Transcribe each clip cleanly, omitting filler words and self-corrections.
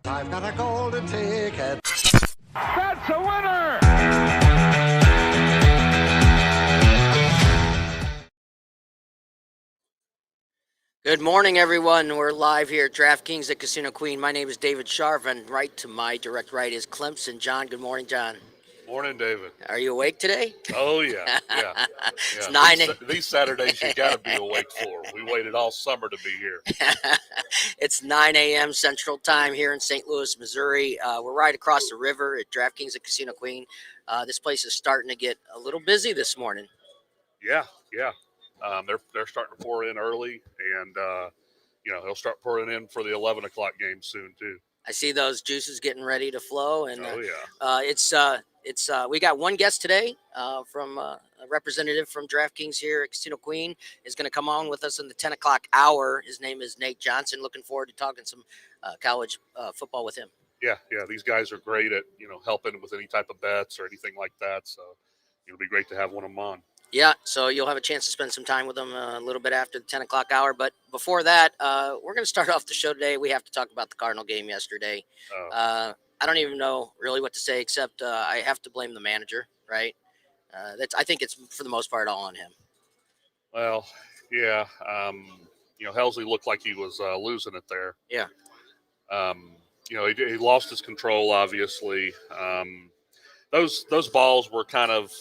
I've got a golden ticket. That's a winner! Good morning, everyone. We're live here at DraftKings at Casino Queen. My name is David Sharp, and right to my direct right is Clemson. John, good morning, John. Morning, David. Are you awake today? Oh, yeah. It's 9 These Saturdays you got to be awake for. We waited all summer to be here. It's 9 a.m. Central Time here in St. Louis, Missouri. We're right across the river at DraftKings at Casino Queen. This place is starting to get a little busy this morning. Yeah. They're starting to pour in early, and they'll start pouring in for the 11 o'clock game soon too. I see those juices getting ready to flow, and It's we got one guest today from a representative from DraftKings here at Casino Queen is going to come on with us in the 10 o'clock hour. His name is Nate Johnson. Looking forward to talking some college football with him. Yeah. These guys are great at helping with any type of bets or anything like that. So it'll be great to have one of them on. Yeah, so you'll have a chance to spend some time with them a little bit after the 10 o'clock hour. But before that, we're going to start off the show today. We have to talk about the Cardinal game yesterday. I don't even know really what to say, except I have to blame the manager, right? I think it's, for the most part, all on him. Well, yeah. Helsley looked like he was losing it there. Yeah. He lost his control, obviously. Those balls were kind of,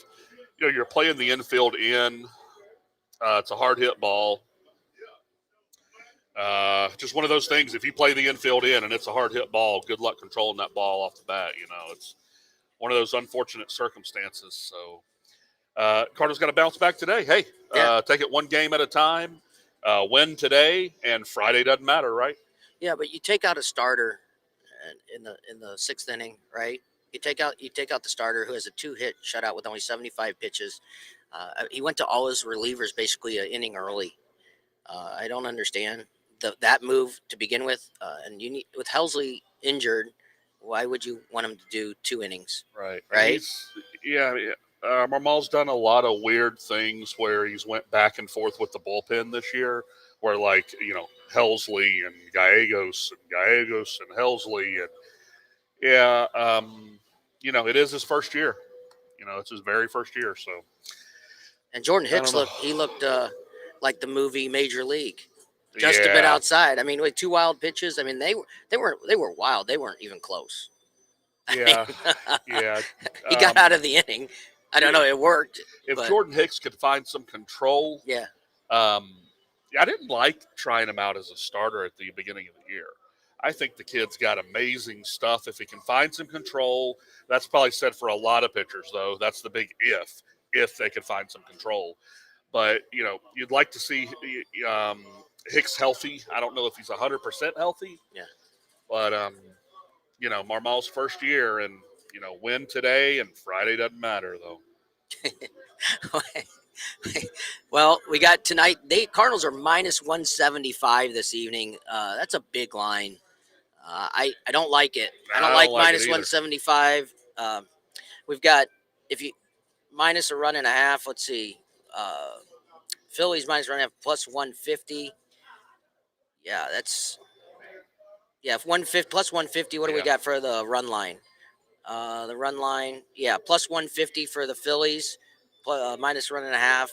you're playing the infield in. It's a hard hit ball. Just one of those things. If you play the infield in and it's a hard hit ball, good luck controlling that ball off the bat. It's one of those unfortunate circumstances. So Cardinals got to bounce back today. Hey, take it one game at a time. Win today, and Friday doesn't matter, right? Yeah, but you take out a starter in the sixth inning, right? You take out the starter who has a 2-hit shutout with only 75 pitches. He went to all his relievers basically an inning early. I don't understand that move to begin with. And you need, with Helsley injured, why would you want him to do 2 innings? Right. Right. Marmal's done a lot of weird things where he's went back and forth with the bullpen this year, where Helsley and Gallegos and Helsley and it is his first year. It's his very first year. So, and Jordan Hicks looked like the movie Major League, just a bit outside. I mean, with 2 wild pitches. I mean, they were wild. They weren't even close. Yeah. He got out of the inning. I don't know. It worked. If Jordan Hicks could find some control, I didn't like trying him out as a starter at the beginning of the year. I think the kid's got amazing stuff. If he can find some control, that's probably said for a lot of pitchers, though. That's the big if they could find some control. But, you'd like to see Hicks healthy. I don't know if he's 100% healthy. Yeah. But, Marmal's first year, and, win today, and Friday doesn't matter, though. Well, we got tonight. Cardinals are minus 175 this evening. That's a big line. I don't like it. I don't like minus 175. We've got, if you minus a run and a half, let's see. Phillies minus run and a half plus 150. Yeah, that's 150 plus 150. What do we got for the run line? The run line, plus 150 for the Phillies, minus run and a half.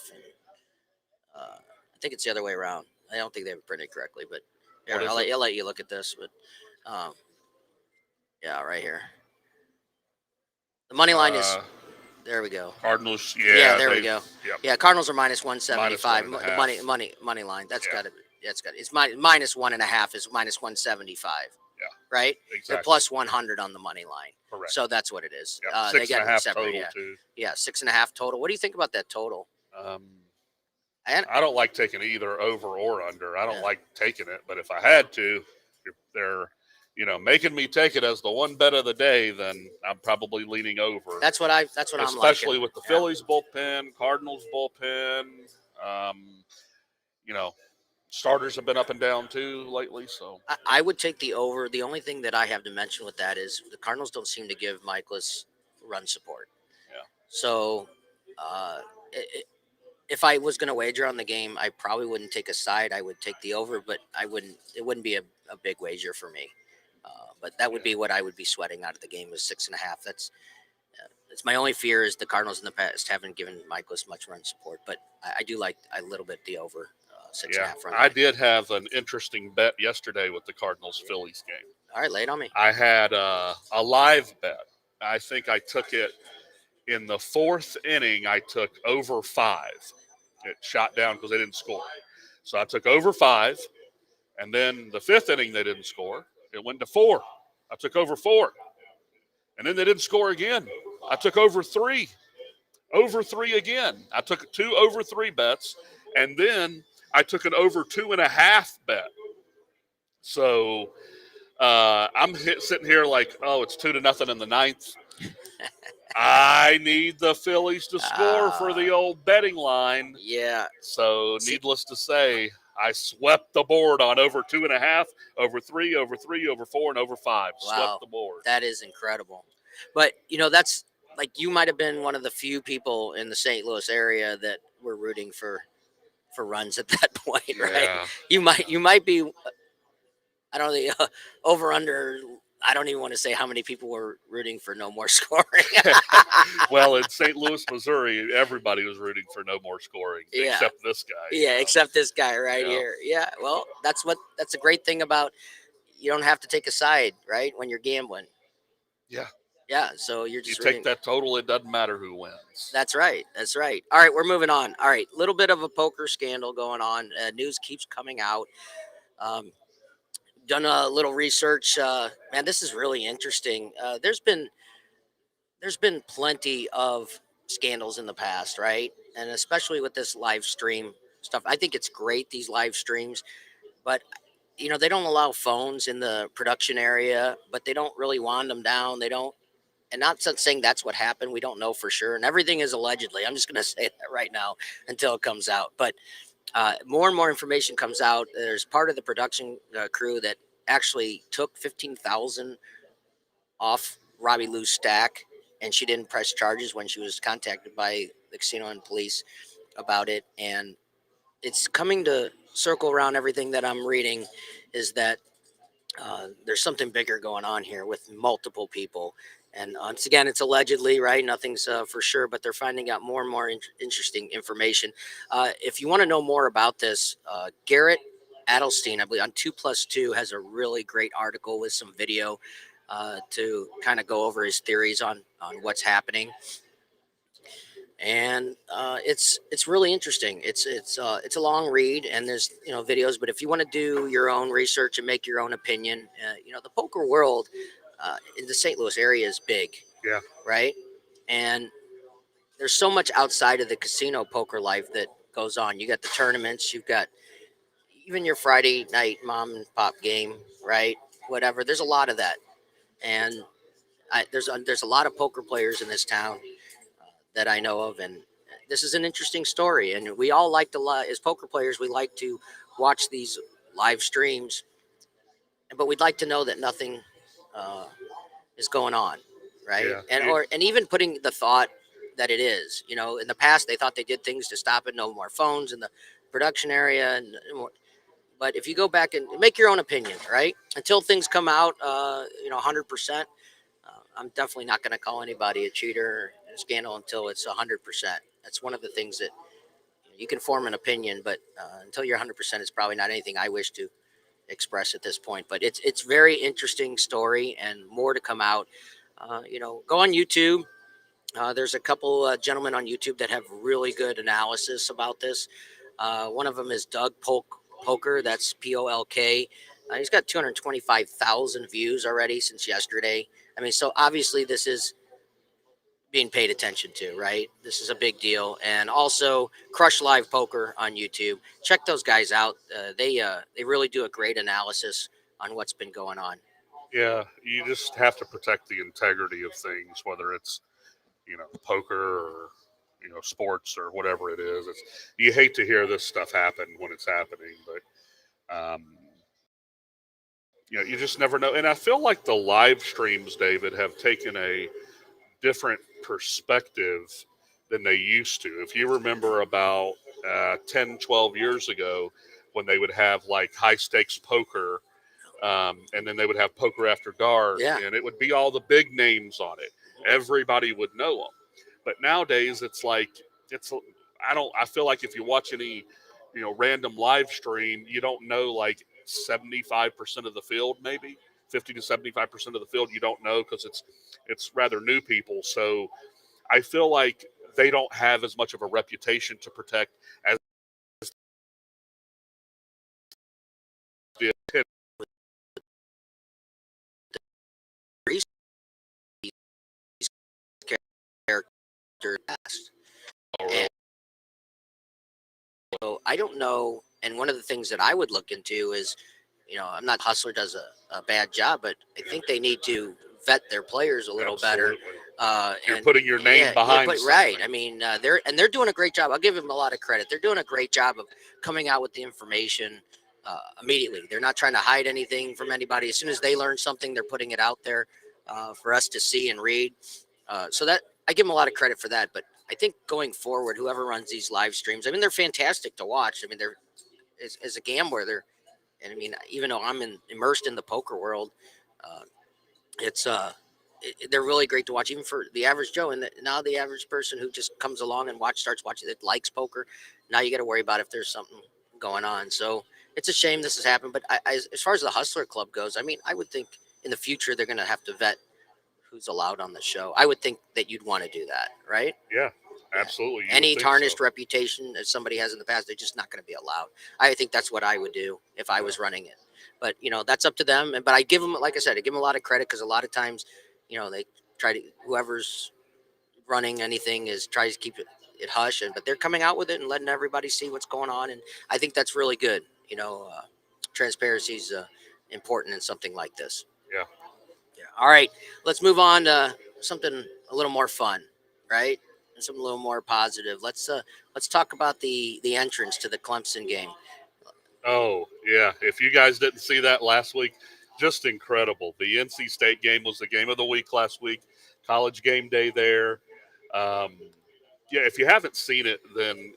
I think it's the other way around. I don't think they have it printed correctly, but I'll let you look at this. But right here. The money line is. There we go. Cardinals, there we go. Yep. Yeah, Cardinals are minus 175. Minus Money line. That's got it. That's got it. It's minus 1.5 is minus 175. Yeah. Right. Exactly. They're plus 100 on the money line. Correct. So that's what it is. Yep. They got 6.5 separate. total too. Yeah, 6.5 total. What do you think about that total? I don't like taking either over or under. I don't like taking it, but if I had to, if they're making me take it as the one bet of the day, then I'm probably leaning over. That's what I'm liking. Especially with the Phillies bullpen, Cardinals bullpen. Starters have been up and down too lately. So I would take the over. The only thing that I have to mention with that is the Cardinals don't seem to give Michaelis run support. Yeah. So if I was going to wager on the game, I probably wouldn't take a side. I would take the over, but it wouldn't be a big wager for me. But that would be what I would be sweating out of the game is 6.5. It's my only fear is the Cardinals in the past haven't given Michaelis much run support, but I do like a little bit the over 6.5 run. I did have an interesting bet yesterday with the Cardinals Phillies game. All right, lay it on me. I had a live bet. I think I took it in the 4th inning. I took over 5. It shot down because they didn't score. So I took over 5, and then the 5th inning they didn't score. It went to 4. I took over 4, and then they didn't score again. I took over 3. Over 3 again. I took 2 over 3 bets, and then I took an over 2.5 bet. So I'm sitting here like, oh, it's 2-0 in the 9th. I need the Phillies to score for the old betting line. Yeah. So needless to say, I swept the board on over 2.5, over 3, over 3, over 4, and over 5. Wow. Swept the board. That is incredible. But, that's like you might have been one of the few people in the St. Louis area that were rooting for runs at that point, right? Yeah. You might be, I don't know, over under. I don't even want to say how many people were rooting for no more scoring. Well, in St. Louis, Missouri, everybody was rooting for no more scoring except this guy. Yeah, except this guy right here. Yeah, well, that's a great thing about you don't have to take a side, right, when you're gambling. Yeah. Yeah, so you're just take that total. It doesn't matter who wins. That's right. That's right. All right, we're moving on. All right, little bit of a poker scandal going on. News keeps coming out. Done a little research. Man, this is really interesting. There's been plenty of scandals in the past, right? And especially with this live stream stuff. I think it's great, these live streams, but they don't allow phones in the production area, but they don't really wand them down. They don't, and not saying that's what happened. We don't know for sure. And everything is allegedly. I'm just going to say that right now until it comes out. But more and more information comes out. There's part of the production crew that actually took $15,000 off Robbie Lou's stack, and she didn't press charges when she was contacted by the casino and police about it. And it's coming to circle around. Everything that I'm reading is that there's something bigger going on here with multiple people. And once again, it's allegedly, right? Nothing's for sure, but they're finding out more and more interesting information. If you want to know more about this, Garrett Adelstein, I believe on 2+2, has a really great article with some video to kind of go over his theories on what's happening. And it's really interesting. It's a long read, and there's videos. But if you want to do your own research and make your own opinion, the poker world in the St. Louis area is big. Yeah. Right. And there's so much outside of the casino poker life that goes on. You got the tournaments. You've got even your Friday night mom and pop game, right? Whatever. There's a lot of that, and there's a lot of poker players in this town that I know of, and this is an interesting story. And we all like to, as poker players, we like to watch these live streams, but we'd like to know that nothing is going on, right? Yeah. And even putting the thought that it is, in the past they thought they did things to stop it, no more phones in the production area, and more. But if you go back and make your own opinion, right? Until things come out, 100%. I'm definitely not going to call anybody a cheater or a scandal until it's 100%. That's one of the things that you can form an opinion, but until you're 100%, it's probably not anything I wish to express at this point. But it's very interesting story, and more to come out. Go on YouTube. There's a couple gentlemen on YouTube that have really good analysis about this. One of them is Doug Poker. That's Polk. He's got 225,000 views already since yesterday. I mean, so obviously this is being paid attention to, right? This is a big deal. And also Crush Live Poker on YouTube. Check those guys out. They really do a great analysis on what's been going on. Yeah, you just have to protect the integrity of things, whether it's, poker or, sports or whatever it is. You hate to hear this stuff happen when it's happening, but, you just never know. And I feel like the live streams, David, have taken a different perspective than they used to. If you remember about 10, 12 years ago when they would have like high stakes poker And then they would have Poker After Dark, and it would be all the big names on it. Everybody would know them. But nowadays, it's like I feel like if you watch any, random live stream, you don't know like 75% of the field, maybe 50 to 75% of the field. You don't know because it's rather new people. So I feel like they don't have as much of a reputation to protect as the character. And so I don't know. And one of the things that I would look into is, I'm not Hustler does a bad job, but I think they need to vet their players a little better. You're putting your name behind right. I mean, they're doing a great job. I'll give them a lot of credit. They're doing a great job of coming out with the information immediately. They're not trying to hide anything from anybody. As soon as they learn something, they're putting it out there for us to see and read. So that I give them a lot of credit for that. But I think going forward, whoever runs these live streams, I mean, they're fantastic to watch. I mean, they're as a gambler, and I mean, even though I'm immersed in the poker world, it's they're really great to watch, even for the average Joe. And now the average person who just comes along and starts watching it, likes poker. Now you got to worry about if there's something going on. So it's a shame this has happened. But as far as the Hustler Club goes, I mean, I would think in the future they're going to have to vet who's allowed on the show. I would think that you'd want to do that, right? Yeah, absolutely. Any tarnished reputation that somebody has in the past, they're just not going to be allowed. I think that's what I would do if I was running it. But, that's up to them. But I give them, like I said, I give them a lot of credit because a lot of times, they try to, whoever's running anything tries to keep it hush. But they're coming out with it and letting everybody see what's going on. And I think that's really good. Transparency is important in something like this. Yeah. All right, let's move on to something a little more fun, right? And something a little more positive. Let's talk about the entrance to the Clemson game. Oh, yeah. If you guys didn't see that last week, just incredible. The NC State game was the game of the week last week. College game day there. If you haven't seen it, then,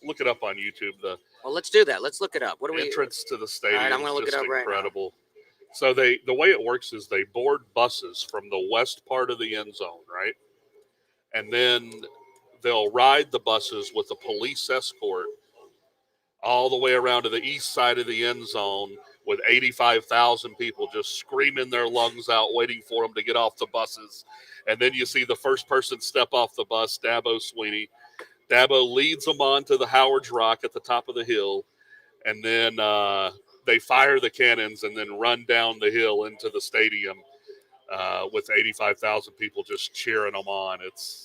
look it up on YouTube. Well, let's do that. Let's look it up. What are entrance to the stadium? All right, I'm going to look it up incredible. Right now. So the way it works is they board buses from the west part of the end zone, right? And then they'll ride the buses with a police escort all the way around to the east side of the end zone with 85,000 people just screaming their lungs out, waiting for them to get off the buses. And then you see the first person step off the bus, Dabo Sweeney. Dabo leads them on to the Howard's Rock at the top of the hill. And then they fire the cannons and then run down the hill into the stadium with 85,000 people just cheering them on.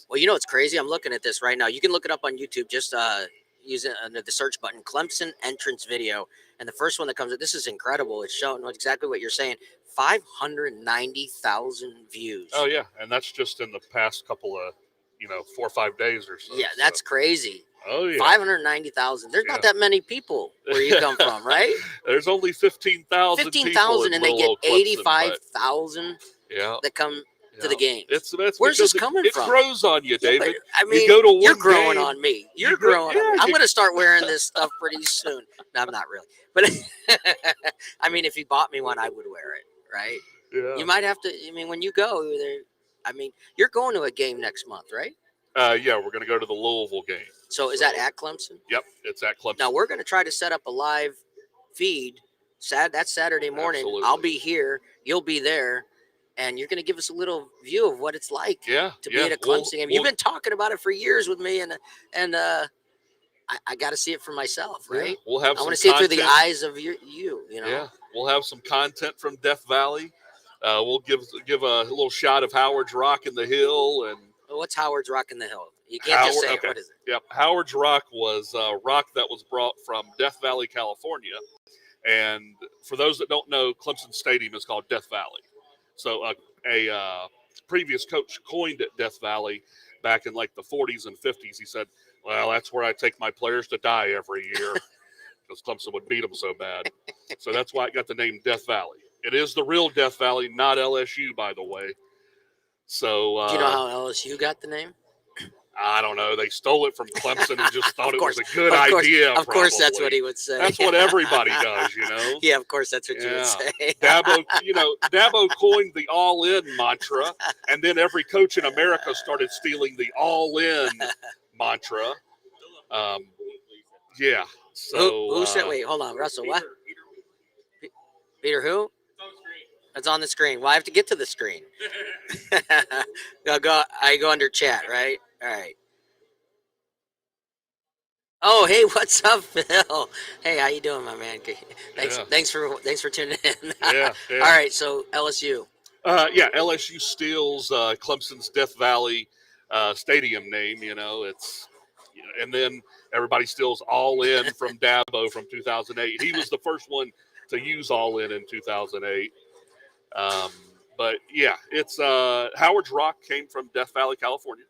Well, it's crazy. I'm looking at this right now. You can look it up on YouTube. Just use it under the search button, Clemson entrance video. And the first one that comes up, this is incredible. It's showing exactly what you're saying. 590,000 views. Oh, yeah. And that's just in the past couple of, 4 or 5 days or so. Yeah, that's crazy. Oh, yeah. 590,000. There's not that many people where you come from, right? There's only 15,000 15,000, and they get 85,000 that come to the game. Where's this coming from? It grows on you, David. I mean, you're growing on me. You're growing on me. I'm going to start wearing this stuff pretty soon. No, I'm not really. But, I mean, if you bought me one, I would wear it, right? Yeah. You might have to. I mean, when you go there, you're going to a game next month, right? Yeah, we're going to go to the Louisville game. So is that at Clemson? Yep, it's at Clemson. Now, we're going to try to set up a live feed. That's Saturday morning. Absolutely. I'll be here. You'll be there. And you're going to give us a little view of what it's like to be at a Clemson game. You've been talking about it for years with me, and I got to see it for myself, right? Yeah, we'll have. I want to see it through the eyes of you. Yeah, we'll have some content from Death Valley. We'll give a little shot of Howard's Rock in the Hill and. What's Howard's Rock in the Hill? You can't just say it. What is it? Yep, Howard's Rock was a rock that was brought from Death Valley, California, and for those that don't know, Clemson Stadium is called Death Valley. So a previous coach coined it Death Valley back in like the 40s and 50s. He said, "Well, that's where I take my players to die every year because Clemson would beat them so bad." So that's why it got the name Death Valley. It is the real Death Valley, not LSU, by the way. So do you know how LSU got the name? I don't know. They stole it from Clemson and just thought it was a good idea. Of course, that's what he would say. That's what everybody does, Yeah, of course, that's what you would say. Dabo coined the all-in mantra, and then every coach in America started stealing the all-in mantra. Yeah. So who said? Wait, hold on, Russell. What? Peter who? It's on the screen. Well, I have to get to the screen. I go under chat, right? All right. Oh, hey, what's up, Phil? Hey, how you doing, my man? Thanks for tuning in. Yeah. All right, so LSU. LSU steals Clemson's Death Valley stadium name. And then everybody steals All In from Dabo from 2008. He was the first one to use All In 2008. But yeah, it's Howard's Rock came from Death Valley, California.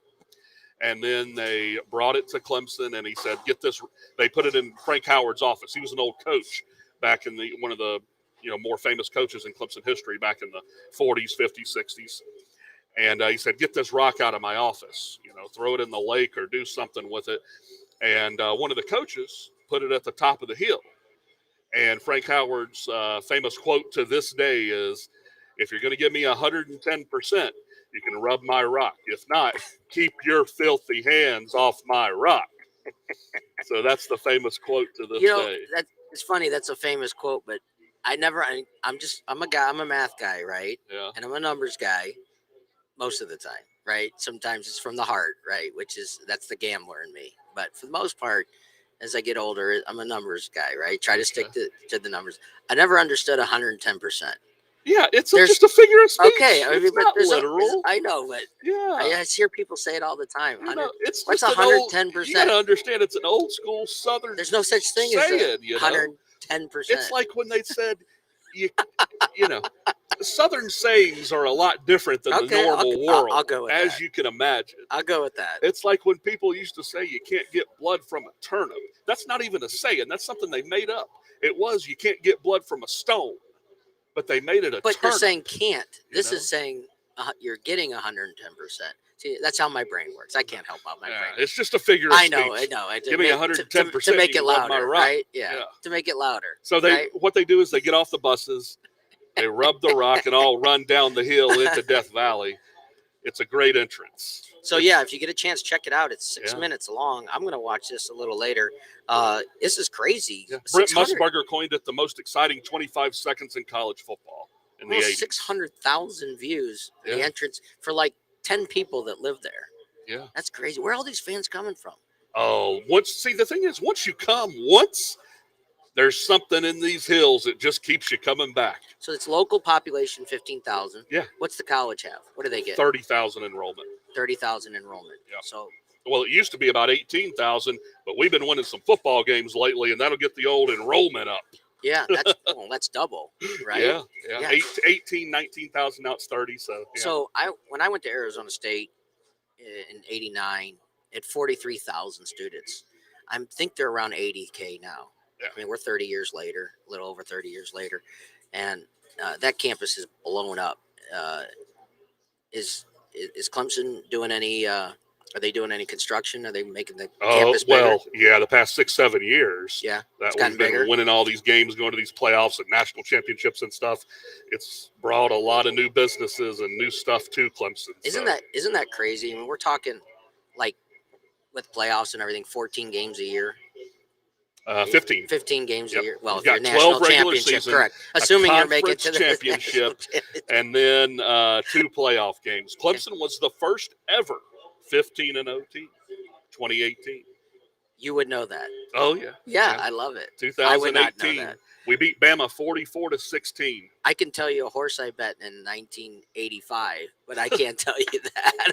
And then they brought it to Clemson, and he said, "Get this." They put it in Frank Howard's office. He was an old coach back in one of the more famous coaches in Clemson history back in the 40s, 50s, 60s. And he said, "Get this rock out of my office. Throw it in the lake or do something with it." And one of the coaches put it at the top of the hill. And Frank Howard's famous quote to this day is, "If you're going to give me 110%, you can rub my rock. If not, keep your filthy hands off my rock." So that's the famous quote to this day. It's funny. That's a famous quote, but I'm a math guy, right? Yeah. And I'm a numbers guy most of the time, right? Sometimes it's from the heart, right? That's the gambler in me. But for the most part, as I get older, I'm a numbers guy, right? Try to stick to the numbers. I never understood 110%. Yeah, it's just a figure of speech. Okay, it's not literal. I know, but I hear people say it all the time. It's what's just 110%? You gotta understand, it's an old school Southern. There's no such thing as 110%. It's like when they said, Southern sayings are a lot different than the normal world. I'll go with as that. You can imagine. I'll go with that. It's like when people used to say you can't get blood from a turnip. That's not even a saying. That's something they made up. It was you can't get blood from a stone. But they made it a But turnip. They're saying can't. This is saying you're getting 110%. See, that's how my brain works. I can't help out my brain. It's just a figure of speech. I know. Give me 110% to make it louder, my rock. right? Yeah, to make it louder. So what they do is they get off the buses, they rub the rock, and all run down the hill into Death Valley. It's a great entrance. So if you get a chance, check it out. It's 6 minutes long. I'm going to watch this a little later. This is crazy. Yeah. Brent Musburger coined it the most exciting 25 seconds in college football in the 80s. 600,000 views. The entrance for like 10 people that live there. Yeah, that's crazy. Where are all these fans coming from? Oh, the thing is, once you come once, there's something in these hills that just keeps you coming back. So it's local population 15,000. Yeah. What's the college have? What do they get? 30,000 enrollment. 30,000 enrollment. Yeah. So. Well, it used to be about 18,000, but we've been winning some football games lately, and that'll get the old enrollment up. Yeah, that's double, right? Yeah. 18, 19,000, now it's 30. So, So when I went to Arizona State in '89, at 43,000 students, I think they're around 80K now. Yeah. I mean, we're 30 years later, a little over 30 years later, and that campus is blown up. Is Clemson doing any? Are they doing any construction? Are they making the campus bigger? The past 6-7 years. Yeah, that we've been winning all these games, going to these playoffs and national championships and stuff. It's brought a lot of new businesses and new stuff to Clemson. Isn't that crazy? I mean, we're talking like with playoffs and everything, 14 games a year. 15. 15 games a year. Well, you've got your national 12 regular championship, season, correct. Assuming you're making it to the championship, and then 2 playoff games. Clemson was the first ever 15-0 team, 2018. You would know that. Oh, yeah. Yeah, I love it. 2018. I would not know that. We beat Bama 44-16. I can tell you a horse I bet in 1985, but I can't tell you that.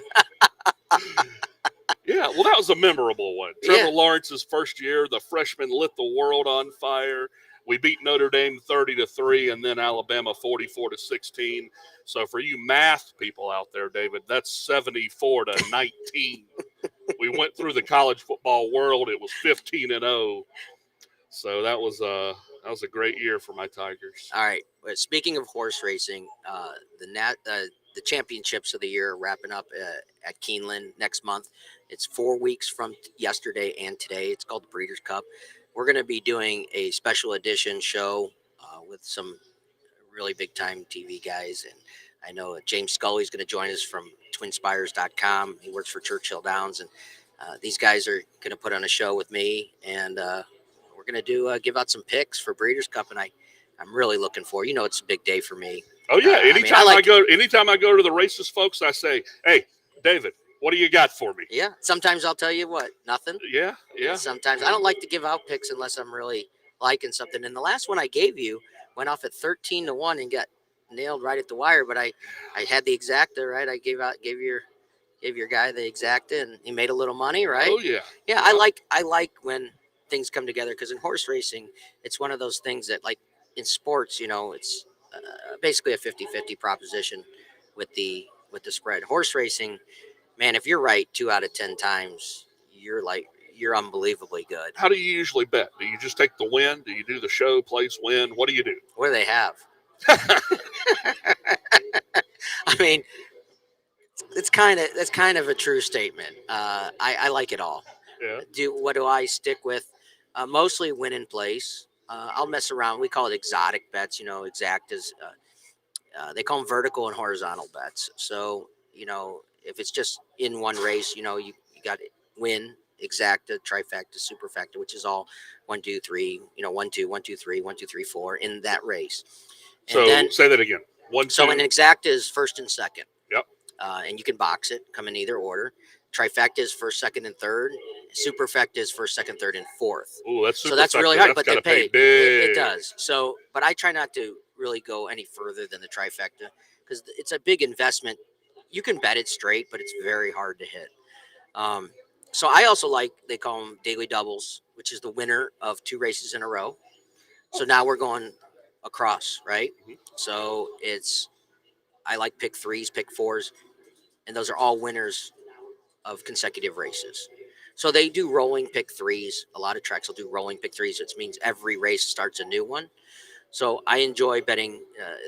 Yeah, well, that was a memorable one. Trevor Lawrence's first year, the freshman lit the world on fire. We beat Notre Dame 30-3, and then Alabama 44-16. So for you math people out there, David, that's 74-19. We went through the college football world. It was 15-0. So that was That was a great year for my Tigers. All right. But speaking of horse racing, the championships of the year are wrapping up at Keeneland next month. It's 4 weeks from yesterday and today. It's called the Breeders' Cup. We're going to be doing a special edition show with some really big time TV guys. And I know James Scully is going to join us from twinspires.com. He works for Churchill Downs. And these guys are going to put on a show with me. And we're going to give out some picks for Breeders' Cup. And I'm really looking forward. It's a big day for me. Oh yeah. Anytime I go to the races, folks, I say, hey, David, what do you got for me? Yeah. Sometimes I'll tell you what, nothing. Yeah. And sometimes I don't like to give out picks unless I'm really liking something. And the last one I gave you went off at 13-1 and got nailed right at the wire. But I had the exacta, right? I gave your guy the exacta, and he made a little money, right? Oh yeah. Yeah. I like when things come together, because in horse racing, it's one of those things that, like in sports, it's basically a 50-50 proposition with the spread. Horse racing, man, if you're right 2 out of 10 times, you're unbelievably good. How do you usually bet? Do you just take the win? Do you do the show, place, win? What do you do? What do they have? I mean, that's kind of a true statement. I like it all. Yeah. What do I stick with? Mostly win in place. I'll mess around. We call it exotic bets. Exactas. They call them vertical and horizontal bets. So if it's just in one race, you got to win, exacta, trifecta, superfecta, which is all 1, 2, 3. 1, 2, 1, 2, 3, 1, 2, 3, 4 in that race. And so then, say that again. 1, 2. So an exacta is first and second. Yep. And you can box it, come in either order. Trifecta is first, second, and third. Superfecta is first, second, third, and fourth. Oh, that's so that's really hard, but they pay. Big. It does. So, but I try not to really go any further than the trifecta, because it's a big investment. You can bet it straight, but it's very hard to hit. So I also they call them daily doubles, which is the winner of 2 races in a row. So now we're going across, right? Mm-hmm. So I like pick 3s, pick 4s, and those are all winners of consecutive races. So they do rolling pick 3s. A lot of tracks will do rolling pick 3s, which means every race starts a new one. So I enjoy betting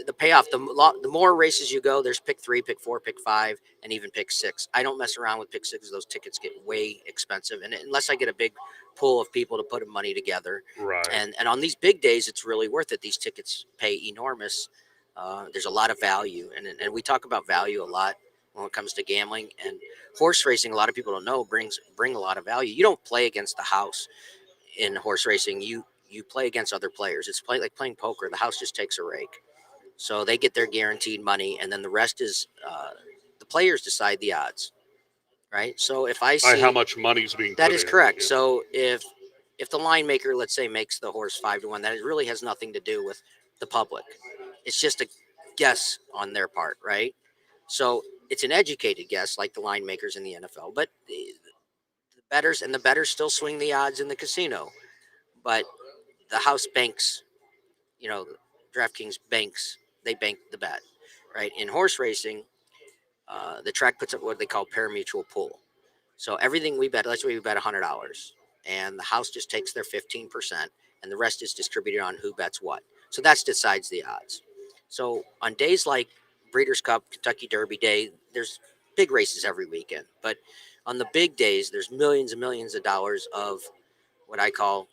the payoff. The more races you go, there's pick 3, pick 4, pick 5, and even pick 6. I don't mess around with pick 6. Those tickets get way expensive, and unless I get a big pool of people to put money together, right? And on these big days, it's really worth it. These tickets pay enormous. There's a lot of value, and we talk about value a lot when it comes to gambling. And horse racing, a lot of people don't know, bring a lot of value. You don't play against the house in horse racing. You play against other players. It's like playing poker. The house just takes a rake. So they get their guaranteed money, and then the rest is the players decide the odds, right? So if I see how much money's being that put is in. correct. Yeah. So if the line maker, let's say, makes the horse 5-1, that it really has nothing to do with the public. It's just a guess on their part, right? So it's an educated guess, like the line makers in the NFL, but the bettors still swing the odds in the casino, but the house banks, DraftKings banks, they bank the bet, right? In horse racing, the track puts up what they call pari-mutuel pool. So everything we bet, let's say we bet $100, and the house just takes their 15%, and the rest is distributed on who bets what. So that decides the odds. So on days like Breeders' Cup, Kentucky Derby Day, there's big races every weekend. But on the big days, there's millions and millions of dollars of what I call,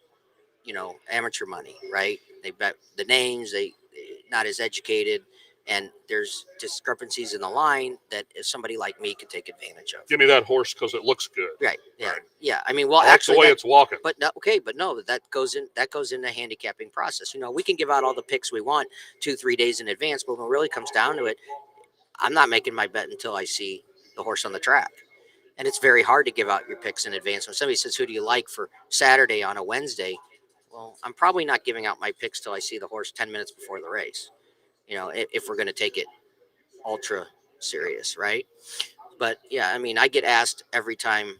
amateur money, right? They bet the names, they not as educated, and there's discrepancies in the line that somebody like me could take advantage of. Give me that horse because it looks good. Right. Yeah. Right. Yeah. I mean, well, I like actually, the way it's walking. But that goes in the handicapping process. We can give out all the picks we want 2-3 days in advance, but when it really comes down to it, I'm not making my bet until I see the horse on the track. And it's very hard to give out your picks in advance. When somebody says, who do you like for Saturday on a Wednesday? Well, I'm probably not giving out my picks till I see the horse 10 minutes before the race, if we're going to take it ultra serious, right? But yeah, I mean, I get asked every time,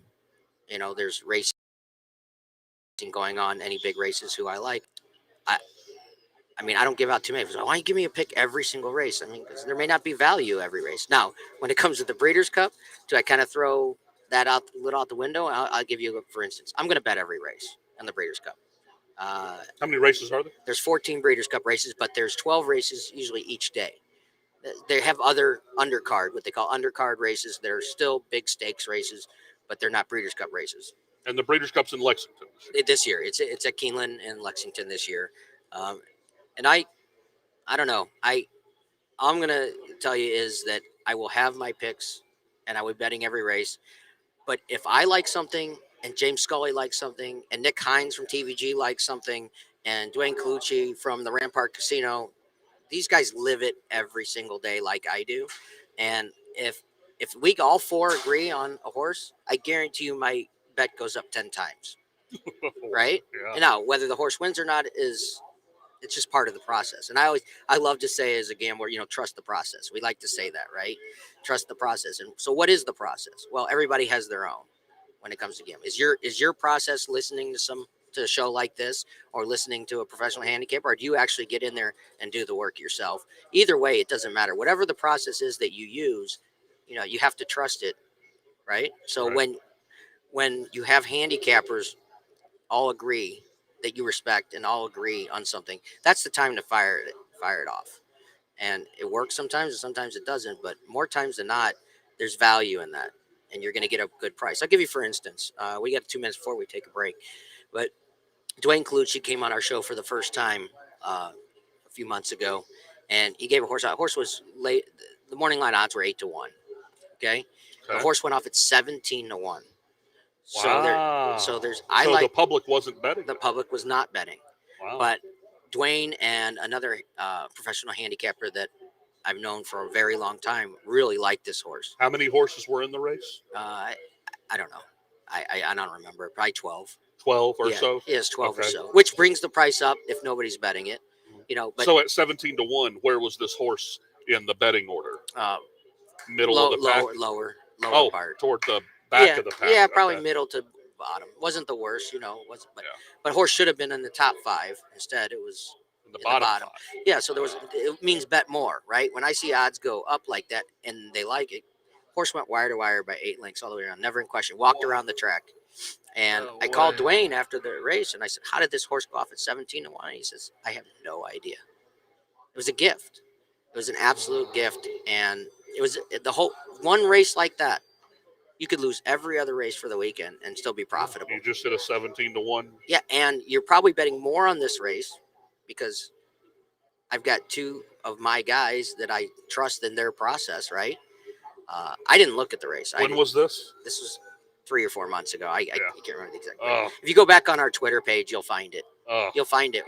there's racing going on, any big races, who I like. I mean, I don't give out too many. Why don't you give me a pick every single race? I mean, because there may not be value every race. Now, when it comes to the Breeders' Cup, do I kind of throw that out the window? I'll give you, for instance, I'm going to bet every race in the Breeders' Cup. How many races are there? There's 14 Breeders' Cup races, but there's 12 races usually each day. They have other undercard, what they call undercard races. They're still big stakes races, but they're not Breeders' Cup races. And the Breeders' Cup's in Lexington this year. It's at Keeneland and Lexington this year. And I don't know. I'm gonna tell you is that I will have my picks, and I will be betting every race. But if I like something, and James Scully likes something, and Nick Hines from TVG likes something, and Dwayne Colucci from the Rampart Casino, these guys live it every single day like I do. And if we all four agree on a horse, I guarantee you my bet goes up 10 times. Right? Yeah. And now whether the horse wins or not it's just part of the process. And I love to say as a gambler, trust the process. We like to say that, right? Trust the process. And so what is the process? Well, everybody has their own when it comes to gambling. Is your process listening to a show like this, or listening to a professional handicapper, or do you actually get in there and do the work yourself? Either way, it doesn't matter. Whatever the process is that you use, you have to trust it, right? So right. when you have handicappers all agree that you respect and all agree on something, that's the time to fire it off. And it works sometimes and sometimes it doesn't, but more times than not, there's value in that, and you're going to get a good price. I'll give you, for instance, we got 2 minutes before we take a break, but Dwayne Colucci came on our show for the first time a few months ago, and he gave a horse out. The horse was late. The morning line odds were 8-1. Okay. The horse went off at 17-1. Wow. So the public wasn't betting. The public was not betting. Wow. But Dwayne and another professional handicapper that I've known for a very long time really liked this horse. How many horses were in the race? I don't know. I don't remember. Probably 12. 12 or so? Yes, 12 or so, which brings the price up if nobody's betting it. But so at 17-1, where was this horse in the betting order? Middle of the pack? Lower part. Toward the back of the pack. Yeah, probably middle to bottom. Wasn't the worst, wasn't. But horse should have been in the top 5. Instead, it was in the bottom. Yeah, so it means bet more, right? When I see odds go up like that and they like it, horse went wire to wire by 8 lengths all the way around, never in question. Walked around the track. And I called Dwayne after the race, and I said, how did this horse go off at 17-1? And he says, I have no idea. It was a gift. It was an absolute gift. And it was the whole one race like that. You could lose every other race for the weekend and still be profitable. You just hit a 17-1. Yeah, and you're probably betting more on this race because I've got 2 of my guys that I trust in their process, right? I didn't look at the race. When was this? This was 3 or 4 months ago. I can't remember the exact date. If you go back on our Twitter page, you'll find it. You'll find it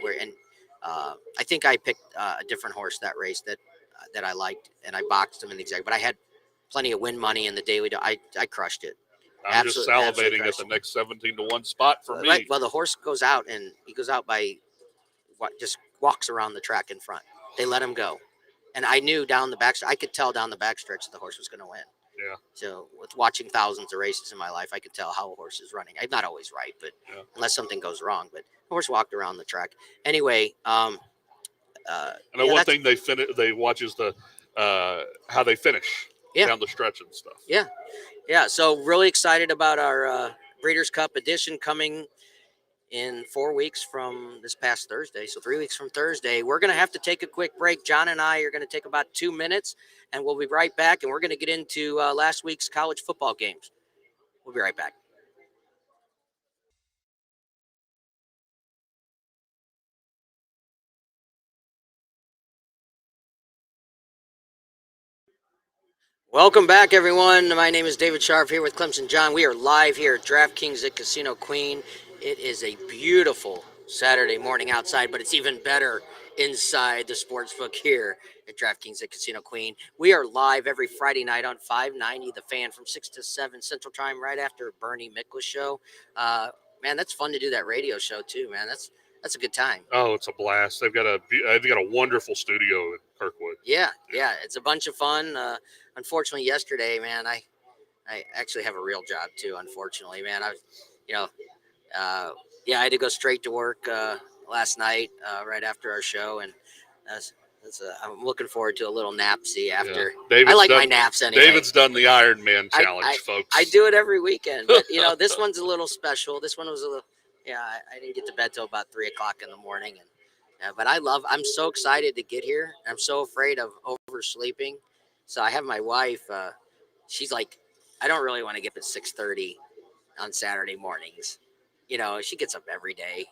I think I picked a different horse that race that I liked, and I boxed him in the exact. But I had plenty of win money in the daily. I crushed it. I'm just salivating at the next 17-1 spot for me. Right. Well, the horse goes out, and he goes out by just walks around the track in front. They let him go, and I knew down the back. I could tell down the backstretch that the horse was going to win. Yeah. So with watching thousands of races in my life, I could tell how a horse is running. I'm not always right, but unless something goes wrong. But the horse walked around the track anyway. And one thing they watch is the how they finish down the stretch and stuff. Yeah. So really excited about our Breeders' Cup edition coming in 4 weeks from this past Thursday. So 3 weeks from Thursday. We're going to have to take a quick break. John and I are going to take about 2 minutes, and we'll be right back. And we're going to get into last week's college football games. We'll be right back. Welcome back, everyone. My name is David Sharp here with Clemson John. We are live here at DraftKings at Casino Queen. It is a beautiful Saturday morning outside, but it's even better inside the sportsbook here at DraftKings at Casino Queen. We are live every Friday night on 590 The Fan from 6 to 7 Central Time, right after Bernie Mikla's show. Man, that's fun to do that radio show too, man. That's a good time. Oh, it's a blast. They've got a wonderful studio in Kirkwood. Yeah, it's a bunch of fun. Unfortunately, yesterday, man, I actually have a real job too. Unfortunately, man, I had to go straight to work last night right after our show, and I'm looking forward to a little napsy after. Yeah. I like my naps anyway. David's done the Iron Man challenge, folks. I do it every weekend, but this one's a little special. This one was a little. Yeah, I didn't get to bed till about 3 o'clock in the morning, and but I'm so excited to get here. I'm so afraid of oversleeping, so I have my wife. She's like, I don't really want to get up at 6:30 on Saturday mornings. She gets up every day.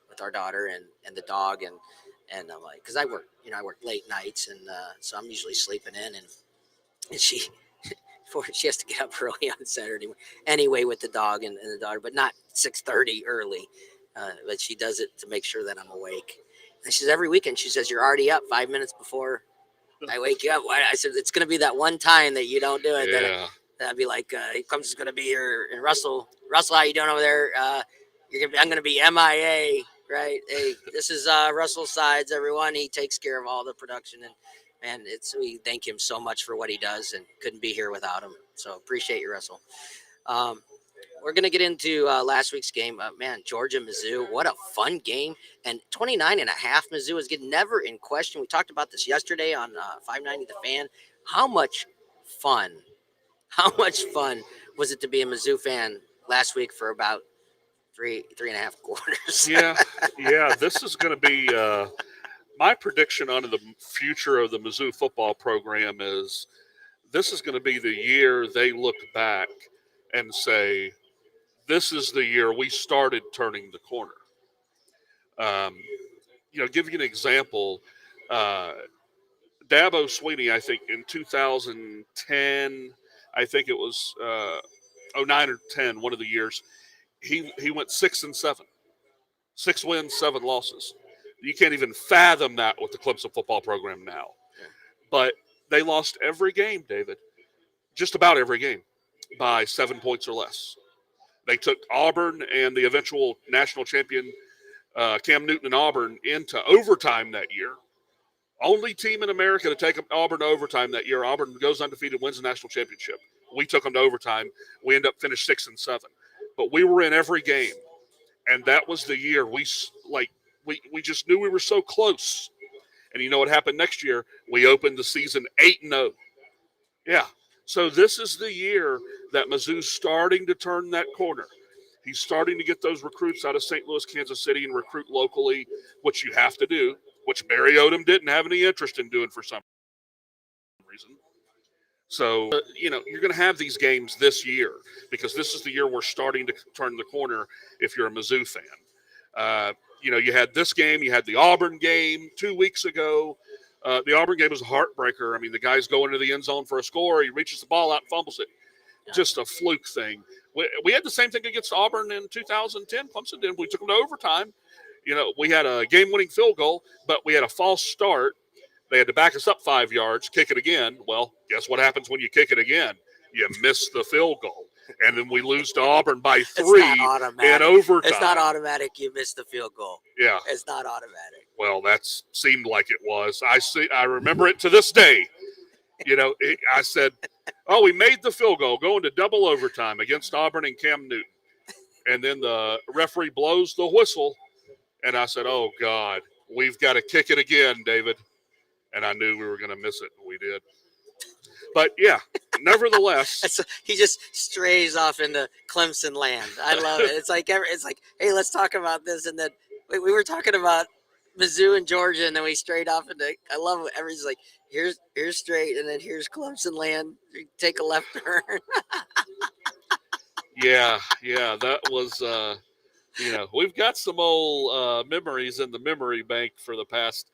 With our daughter and the dog, and I'm like, because I work late nights, and so I'm usually sleeping in, and she has to get up early on Saturday anyway with the dog and the daughter, but not 6:30 early. But she does it to make sure that I'm awake. And she says every weekend, she says, you're already up 5 minutes before I wake you up. I said, it's going to be that one time that you don't do it. Yeah. That'd be like, he comes going to be here. And Russell, how you doing over there? I'm going to be MIA, right? Hey, this is Russell Sides, everyone. He takes care of all the production, and we thank him so much for what he does, and couldn't be here without him. So appreciate you, Russell. We're going to get into last week's game. Man, Georgia-Mizzou, what a fun game. And 29.5 Mizzou is never in question. We talked about this yesterday on 590 The Fan. How much fun was it to be a Mizzou fan last week for about three and a half quarters? Yeah. This is going to be my prediction on the future of the Mizzou football program is this is going to be the year they look back and say, this is the year we started turning the corner. Give you an example. Dabo Sweeney, I think in 2010, I think it was 09 or 10, one of the years, he went 6-7, 6 wins, 7 losses. You can't even fathom that with the Clemson football program now. But they lost every game, David, just about every game, by 7 points or less. They took Auburn and the eventual national champion Cam Newton and Auburn into overtime that year. Only team in America to take Auburn to overtime that year. Auburn goes undefeated, wins the national championship. We took them to overtime. We end up finished 6-7. But we were in every game, and that was the year we just knew we were so close. And you know what happened next year? We opened the season 8-0. Yeah. So this is the year that Mizzou's starting to turn that corner. He's starting to get those recruits out of St. Louis, Kansas City, and recruit locally, which you have to do, which Barry Odom didn't have any interest in doing for some reason. So, you're going to have these games this year because this is the year we're starting to turn the corner if you're a Mizzou fan. You had this game. You had the Auburn game 2 weeks ago. The Auburn game was a heartbreaker. I mean, the guy's going to the end zone for a score. He reaches the ball out and fumbles it. Just a fluke thing. We had the same thing against Auburn in 2010. Clemson did. We took them to overtime. We had a game-winning field goal, but we had a false start. They had to back us up 5 yards, kick it again. Well, guess what happens when you kick it again? You miss the field goal. And then we lose to Auburn by 3 in overtime. It's not automatic you miss the field goal. Yeah. It's not automatic. Well, that seemed like it was. I remember it to this day. I said, we made the field goal going to double overtime against Auburn and Cam Newton. And then the referee blows the whistle. And I said, oh, God, we've got to kick it again, David. And I knew we were going to miss it, and we did. But, yeah, nevertheless. He just strays off into Clemson land. I love it. It's like, hey, let's talk about this. And then we were talking about Mizzou and Georgia, and then we strayed off into – I love it. Everybody's like, here's straight, and then here's Clemson land. Take a left turn. Yeah, that was we've got some old memories in the memory bank for the past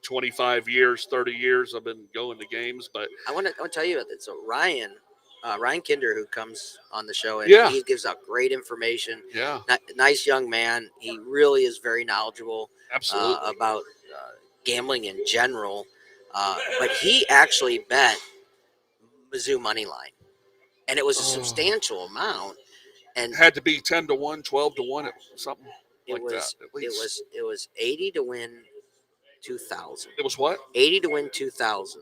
25 years, 30 years I've been going to games. But I want to tell you about this. So Ryan Kinder, who comes on the show, and he gives out great information. Yeah. Nice young man. He really is very knowledgeable about gambling in general. But he actually bet Mizzou money line, and it was a substantial amount. And it had to be 10-1, 12-1, something like that. It was 80 to win 2,000. It was what? 80 to win 2,000.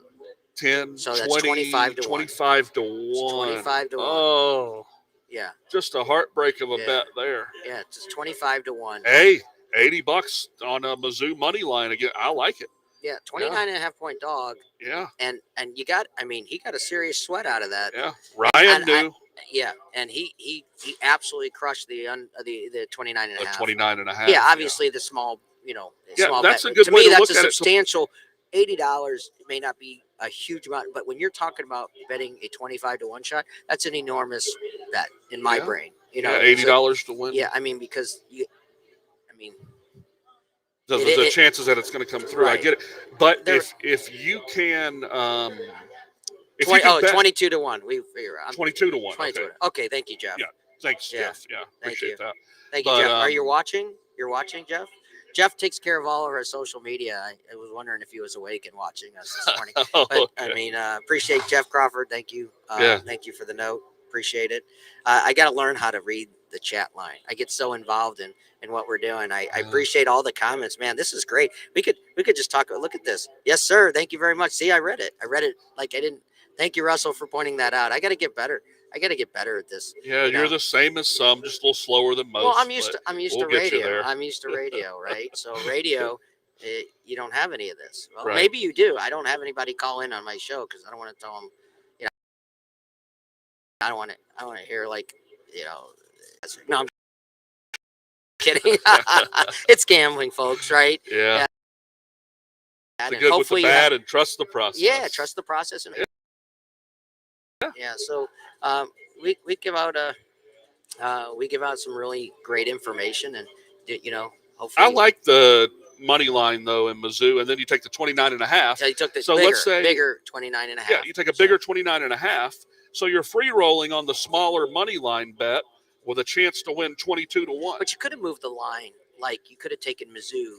10, so 20, that's 25 to 25 to 1. 25 to 1. Oh. Yeah. Just a heartbreak of a bet there. Yeah, just 25 to 1. Hey, $80 on a Mizzou money line again. I like it. Yeah, 29.5 point dog. Yeah. And he got a serious sweat out of that. Yeah. Ryan knew. Yeah, and he absolutely crushed the 29 and a half. 29 and a half. Yeah, obviously the small, small that's bet. a good To way me, to that's look a at it. substantial $80 may not be a huge amount, but when you're talking about betting a 25 to 1 shot, that's an enormous bet in my brain. $80 to win. Yeah, I mean because the chances that it's going to come through, right. I get it. But if you can, if 20, you can bet 22 to 1, we figure out 22 to 1. 22 Okay. to 1. Okay, thank you, Jeff. Yeah. Thanks, Jeff. Yeah, appreciate that. Thank you, Jeff. Are you watching? You're watching, Jeff? Jeff takes care of all of our social media. I was wondering if he was awake and watching us this morning. But okay. Appreciate Jeff Crawford. Thank you. Thank you for the note. Appreciate it. I got to learn how to read the chat line. I get so involved in what we're doing. I appreciate all the comments, man. This is great. We could just talk. Look at this. Yes, sir. Thank you very much. See, I read it like I didn't. Thank you, Russell, for pointing that out. I got to get better. I got to get better at this. Yeah, you're the same as some, just a little slower than most. Well, I'm used to radio. I'm used to radio, right? So radio, you don't have any of this. Well, right. Maybe you do. I don't have anybody call in on my show because I don't want to tell them. I don't want to hear No, I'm kidding. It's gambling, folks, right? Yeah. The good with the bad, and trust the process. Yeah, trust the process. And yeah. So we give out some really great information, and hopefully. I like the money line though in Mizzou, and then you take the 29 and a half. Yeah, you took the bigger 29 and a half. Yeah, you take a bigger 29 and a half. So you're free rolling on the smaller money line bet with a chance to win 22 to 1. But you could have moved the line. Like you could have taken Mizzou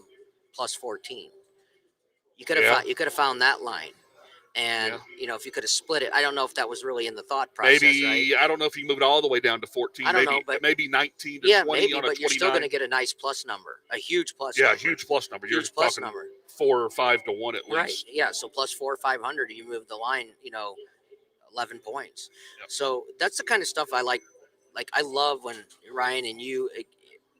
plus 14. You could have found that line. And, if you could have split it, I don't know if that was really in the thought process. Maybe, right? I don't know if you moved all the way down to 14. I don't know, but maybe 19 to 20 maybe, on a 29. But you're still going to get a nice plus number, a huge plus number. Yeah, huge plus number. You're plus talking number. 4 or 5 to 1 at least. Right, yeah, so plus 4 or 500, you move the line, 11 points. Yep. So that's the kind of stuff I like. Like, I love when Ryan and you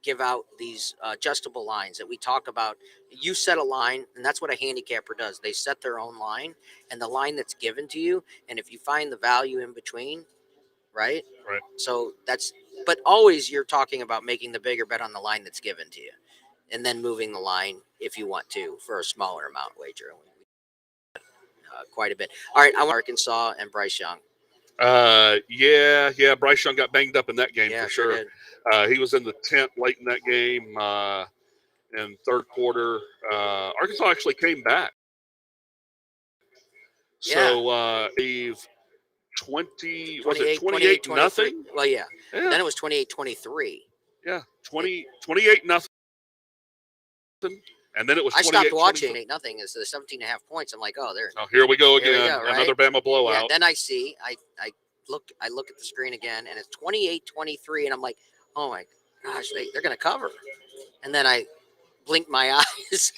give out these adjustable lines that we talk about. You set a line, and that's what a handicapper does. They set their own line, and the line that's given to you, and if you find the value in between, right? Right. So but always you're talking about making the bigger bet on the line that's given to you, and then moving the line if you want to for a smaller amount wager. Quite a bit. All right, I want Arkansas and Bryce Young. Yeah. Bryce Young got banged up in that game for sure. Did. He was in the tent late in that game in third quarter. Arkansas actually came back. So they've 28 nothing? Well, yeah. Then it was 28-23. Yeah, 28 nothing. And then it was 28-24. I stopped watching 8-0 as the 17.5 points. I'm like, oh, there. Oh, here we go again. Right? Another Bama blowout. Yeah, then I see, I look at the screen again, and it's 28-23, and I'm like, oh my gosh, they're going to cover. And then I blinked my eyes,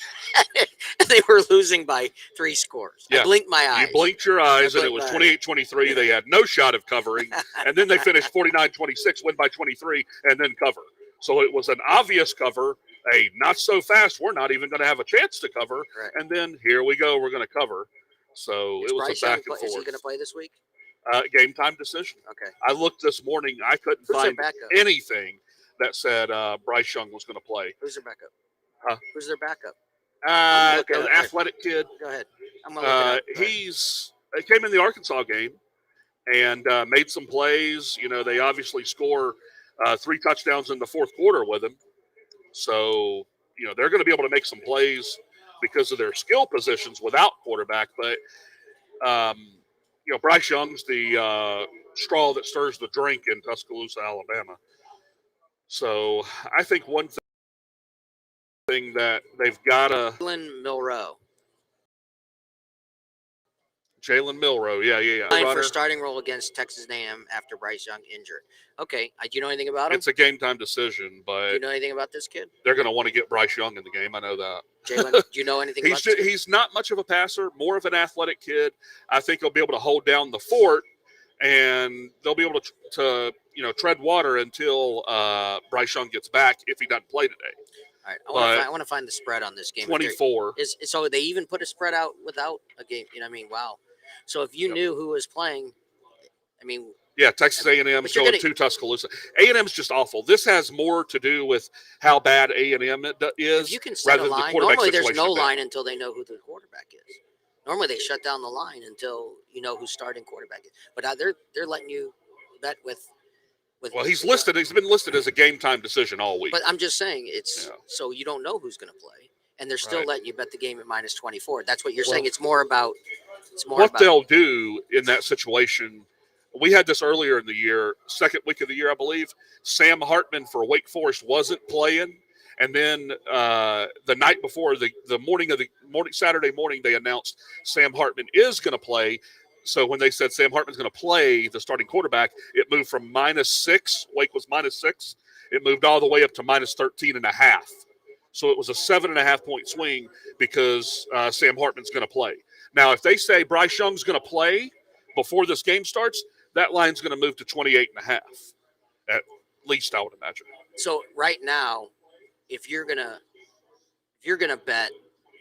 and they were losing by 3 scores. Yeah. I blinked my eyes. You blinked your eyes, and it was 28-23. They had no shot of covering, and then they finished 49-26, win by 23, and then cover. So it was an obvious cover. Hey, not so fast. We're not even going to have a chance to cover. Right. And then here we go. We're going to cover. So it was a back and forth. Is he going to play this week? Game time decision. Okay. I looked this morning. I couldn't find anything that said Bryce Young was going to play. Who's their backup? Huh? Who's their backup? An athletic kid. Go ahead. He came in the Arkansas game and made some plays. They obviously score 3 touchdowns in the fourth quarter with him. So, they're going to be able to make some plays because of their skill positions without quarterback. But, Bryce Young's the straw that stirs the drink in Tuscaloosa, Alabama. So I think one thing that they've got to – Jalen Milroe, yeah. For starting role against Texas A&M after Bryce Young injured. Okay, do you know anything about him? It's a game time decision, but do you know anything about this kid? They're going to want to get Bryce Young in the game. I know that. Jalen, do you know anything about this kid? He's not much of a passer, more of an athletic kid. I think he'll be able to hold down the fort, and they'll be able to tread water until Bryce Young gets back if he doesn't play today. All right, I want to find the spread on this game. 24. So they even put a spread out without a game. Wow. So if you knew who was playing, Yeah, Texas A&M's going to Tuscaloosa. A&M's just awful. This has more to do with how bad A&M is. If you can set a line. Normally, there's no line until they know who the quarterback is. Normally, they shut down the line until you know who's starting quarterback is. But they're letting you bet with. Well, he's listed. He's been listed as a game time decision all week. But I'm just saying so you don't know who's going to play, and they're still letting you bet the game at -24. That's what you're saying. It's more about. They'll do in that situation. We had this earlier in the year, second week of the year, I believe. Sam Hartman for Wake Forest wasn't playing, and then the night before, the Saturday morning, they announced Sam Hartman is going to play. So when they said Sam Hartman's going to play the starting quarterback, it moved from -6. Wake was -6. It moved all the way up to -13.5. So it was a 7.5 point swing because Sam Hartman's going to play. Now, if they say Bryce Young's going to play before this game starts, that line's going to move to 28.5. At least, I would imagine. So right now, if you're gonna bet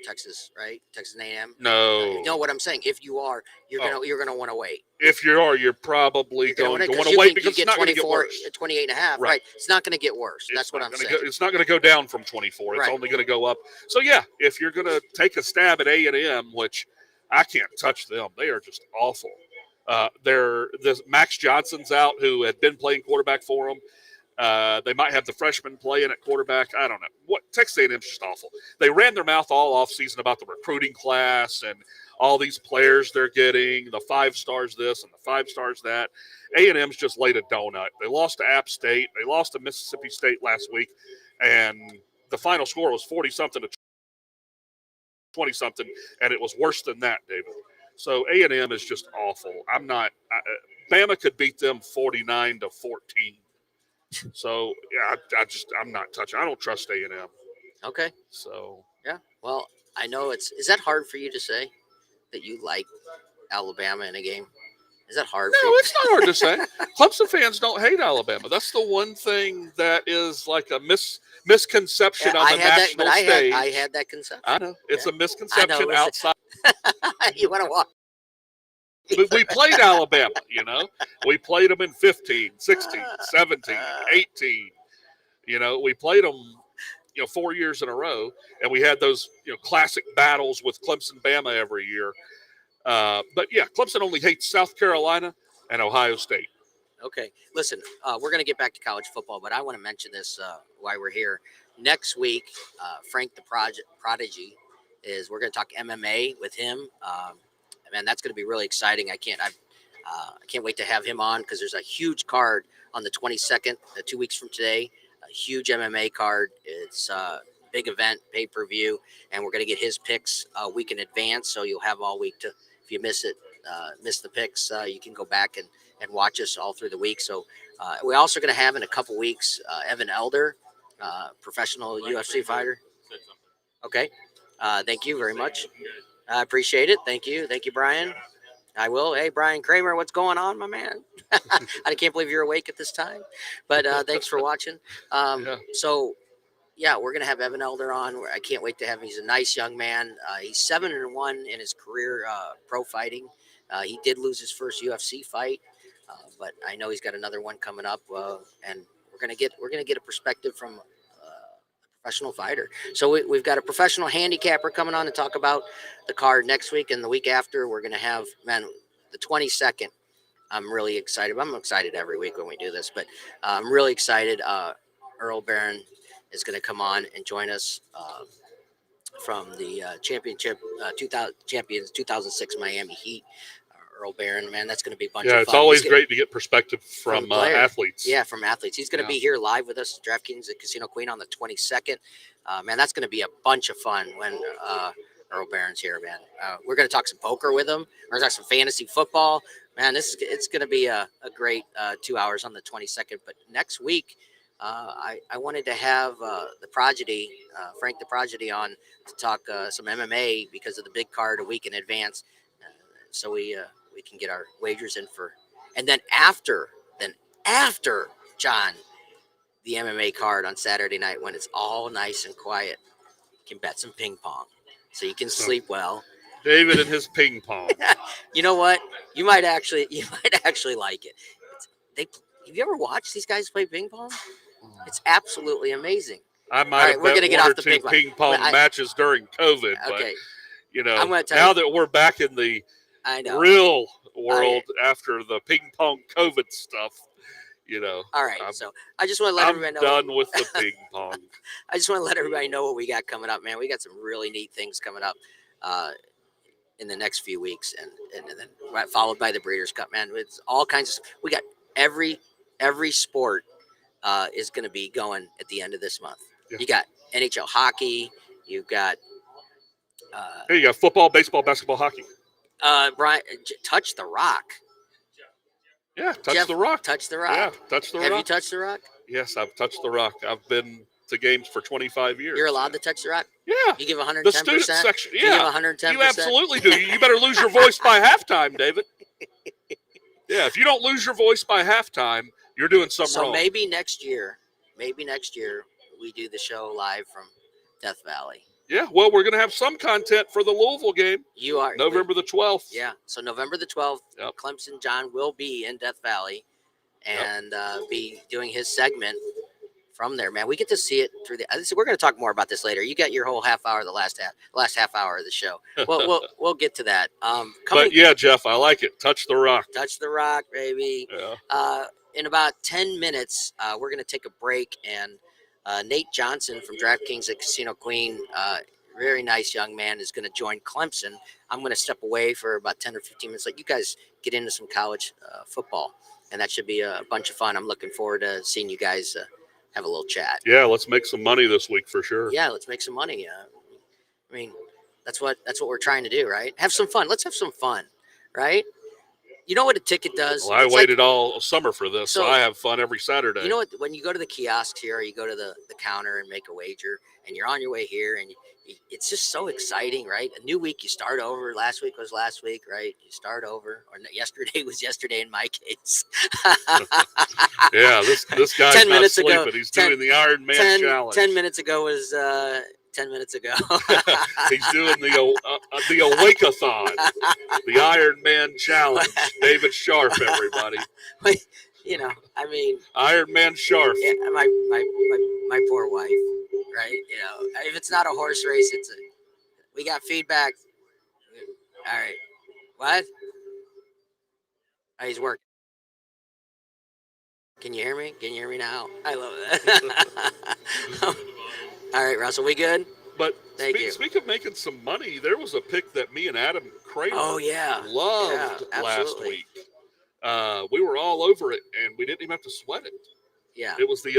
Texas, right? Texas A&M. No. You know what I'm saying? If you are, you're gonna want to wait. If you are, you're probably going to want to wait because it's not going to get worse. 28.5. Right. It's not going to get worse. That's what I'm saying. It's not going to go down from 24. It's only going to go up. So yeah, if you're going to take a stab at A&M, which I can't touch them, they are just awful. This Max Johnson's out, who had been playing quarterback for them. They might have the freshman playing at quarterback. I don't know. What Texas A&M's just awful. They ran their mouth all off season about the recruiting class and all these players they're getting, the 5 stars this and the 5 stars that. A&M's just laid a donut. They lost to App State. They lost to Mississippi State last week, and the final score was 40-something to 20-something, and it was worse than that, David. So A&M is just awful. Bama could beat them 49-14. So yeah, I'm not touching. I don't trust A&M. Okay. So yeah. Well, I know is that hard for you to say that you like Alabama in a game? Is that hard? No, it's not hard to say. Clemson fans don't hate Alabama. That's the one thing that is like a misconception on the national stage. I had that conception. I know it's a misconception outside. You want to walk? We played Alabama, We played them in 15, 16, 17, 18. We played them, 4 years in a row. And we had those, classic battles with Clemson, Bama every year. But, yeah, Clemson only hates South Carolina and Ohio State. Okay. Listen, we're going to get back to college football, but I want to mention this while we're here. Next week, Frank the Prodigy we're going to talk MMA with him. Man, that's going to be really exciting. I can't wait to have him on because there's a huge card on the 22nd, 2 weeks from today. A huge MMA card. It's a big event, pay-per-view, and we're going to get his picks a week in advance. So you'll have all week to, if you miss the picks, you can go back and watch us all through the week. So we're also going to have in a couple weeks Evan Elder, professional UFC fighter. Okay. Thank you very much. I appreciate it. Thank you. Thank you, Brian. I will. Hey, Brian Kramer, what's going on, my man? I can't believe you're awake at this time, but thanks for watching. So, yeah, we're going to have Evan Elder on. I can't wait to have him. He's a nice young man. He's 7-1 in his career pro fighting. He did lose his first UFC fight, but I know he's got another one coming up, and we're going to get a perspective from professional fighter. So we've got a professional handicapper coming on to talk about the card next week, and the week after we're going to have the 22nd. I'm really excited. I'm excited every week when we do this, but I'm really excited. Earl Barron is going to come on and join us from the championship 2006 Miami Heat. Earl Barron, man, that's going to be a bunch of fun. Yeah, it's always great to get perspective from athletes. Yeah, from athletes. He's going to be here live with us at DraftKings at Casino Queen on the 22nd. Man, that's going to be a bunch of fun when Earl Barron's here, man. We're going to talk some poker with him. We're going to talk some fantasy football. Man, it's going to be a great 2 hours on the 22nd. But next week, I wanted to have the Prodigy, Frank the Prodigy, on to talk some MMA because of the big card a week in advance. So we can get our wagers in for, and then after John, the MMA card on Saturday night when it's all nice and quiet, you can bet some ping pong, so you can sleep well. David and his ping pong. You know what? You might actually like it. Have you ever watched these guys play ping pong? It's absolutely amazing. I might have bet one or two ping pong matches during COVID, but now that we're back in the real world after the ping pong COVID stuff, All right, so I just want to let everybody know. I'm done with the ping pong. I just want to let everybody know what we got coming up, man. We got some really neat things coming up in the next few weeks, and then followed by the Breeders' Cup, man. It's all kinds of. We got every sport is going to be going at the end of this month. Yeah. You got NHL hockey. You've got. Here you got football, baseball, basketball, hockey. Brian, touch the rock. Yeah, touch the rock. Touch the rock. Yeah, touch the rock. Have you touched the rock? Yes, I've touched the rock. I've been to games for 25 years. You're allowed to touch the rock? Yeah. You give 110%? The student section. Yeah. You give 110%? You absolutely do. You better lose your voice by halftime, David. Yeah, if you don't lose your voice by halftime, you're doing something wrong. So maybe next year, we do the show live from Death Valley. Yeah, well, we're going to have some content for the Louisville game. You are. November the 12th. Yeah, so November the 12th, yep. Clemson John will be in Death Valley and be doing his segment from there, man. We get to see it through we're going to talk more about this later. You got your whole half hour, the last half hour of the show. We'll get to that. But yeah, Jeff, I like it. Touch the rock. Touch the rock, baby. Yeah. In about 10 minutes, we're going to take a break, and Nate Johnson from DraftKings at Casino Queen, very nice young man, is going to join Clemson. I'm going to step away for about 10 or 15 minutes. Let you guys get into some college football, and that should be a bunch of fun. I'm looking forward to seeing you guys have a little chat. Yeah, let's make some money this week for sure. Yeah, let's make some money. I mean, that's what we're trying to do, right? Have some fun. Let's have some fun, right? You know what a ticket does? Well, I waited all summer for this, so I have fun every Saturday. You know what? When you go to the kiosks here, or you go to the counter and make a wager, and you're on your way here, and it's just so exciting, right? A new week, you start over. Last week was last week, right? You start over. Or yesterday was yesterday in my case. Yeah, this guy's 10 not minutes sleeping. ago, He's doing the Iron Man challenge. 10 minutes ago was 10 minutes ago. He's doing the Awake-a-thon, the Iron Man challenge. David Sharp, everybody. I mean, Iron Man Sharp. Yeah, my poor wife, right? If it's not a horse race, we got feedback. All right. What? Oh, he's working. Can you hear me? Can you hear me now? I love that. All right, Russell, we good? But speak of making some money, there was a pick that me and Adam Kramer loved last week. We were all over it, and we didn't even have to sweat it. Yeah. It was the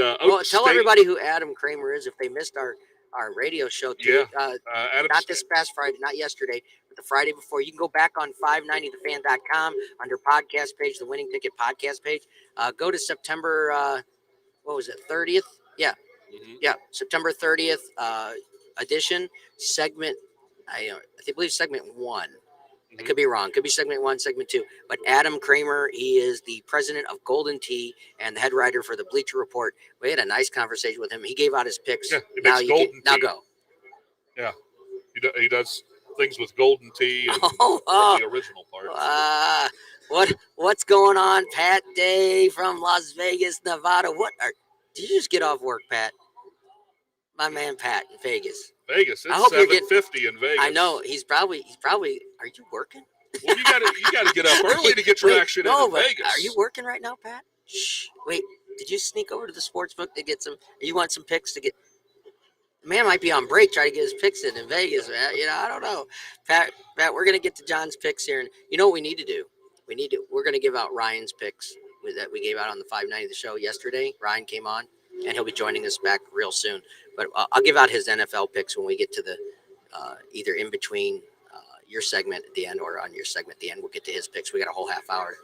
tell everybody who Adam Kramer is if they missed our radio show. Not this past Friday, not yesterday, but the Friday before. You can go back on 590thefan.com under podcast page, the Winning Ticket podcast page. Go to September, 30th? Yeah. Mm-hmm. Yeah, September 30th edition, segment, I believe segment 1. I could be wrong. Could be segment 1, segment 2. But Adam Kramer, he is the president of Golden Tee and the head writer for the Bleacher Report. We had a nice conversation with him. He gave out his picks. Yeah, now go. Yeah, he does things with Golden Tee and the original part. What's going on, Pat Day from Las Vegas, Nevada? Did you just get off work, Pat? My man Pat in Vegas. It's 7:50 in Vegas. I know he's probably. Are you working? Well, you gotta get up early to get your action in Vegas. Are you working right now, Pat? Shh. Wait, did you sneak over to the sports book to get some? You want some picks to get? The man might be on break trying to get his picks in Vegas, man. I don't know. Pat, we're gonna get to John's picks here, and you know what we need to do? We're gonna give out Ryan's picks that we gave out on the 590 the show yesterday. Ryan came on, and he'll be joining us back real soon. But I'll give out his NFL picks when we get to the either in between your segment at the end or on your segment at the end. We'll get to his picks. We got a whole half hour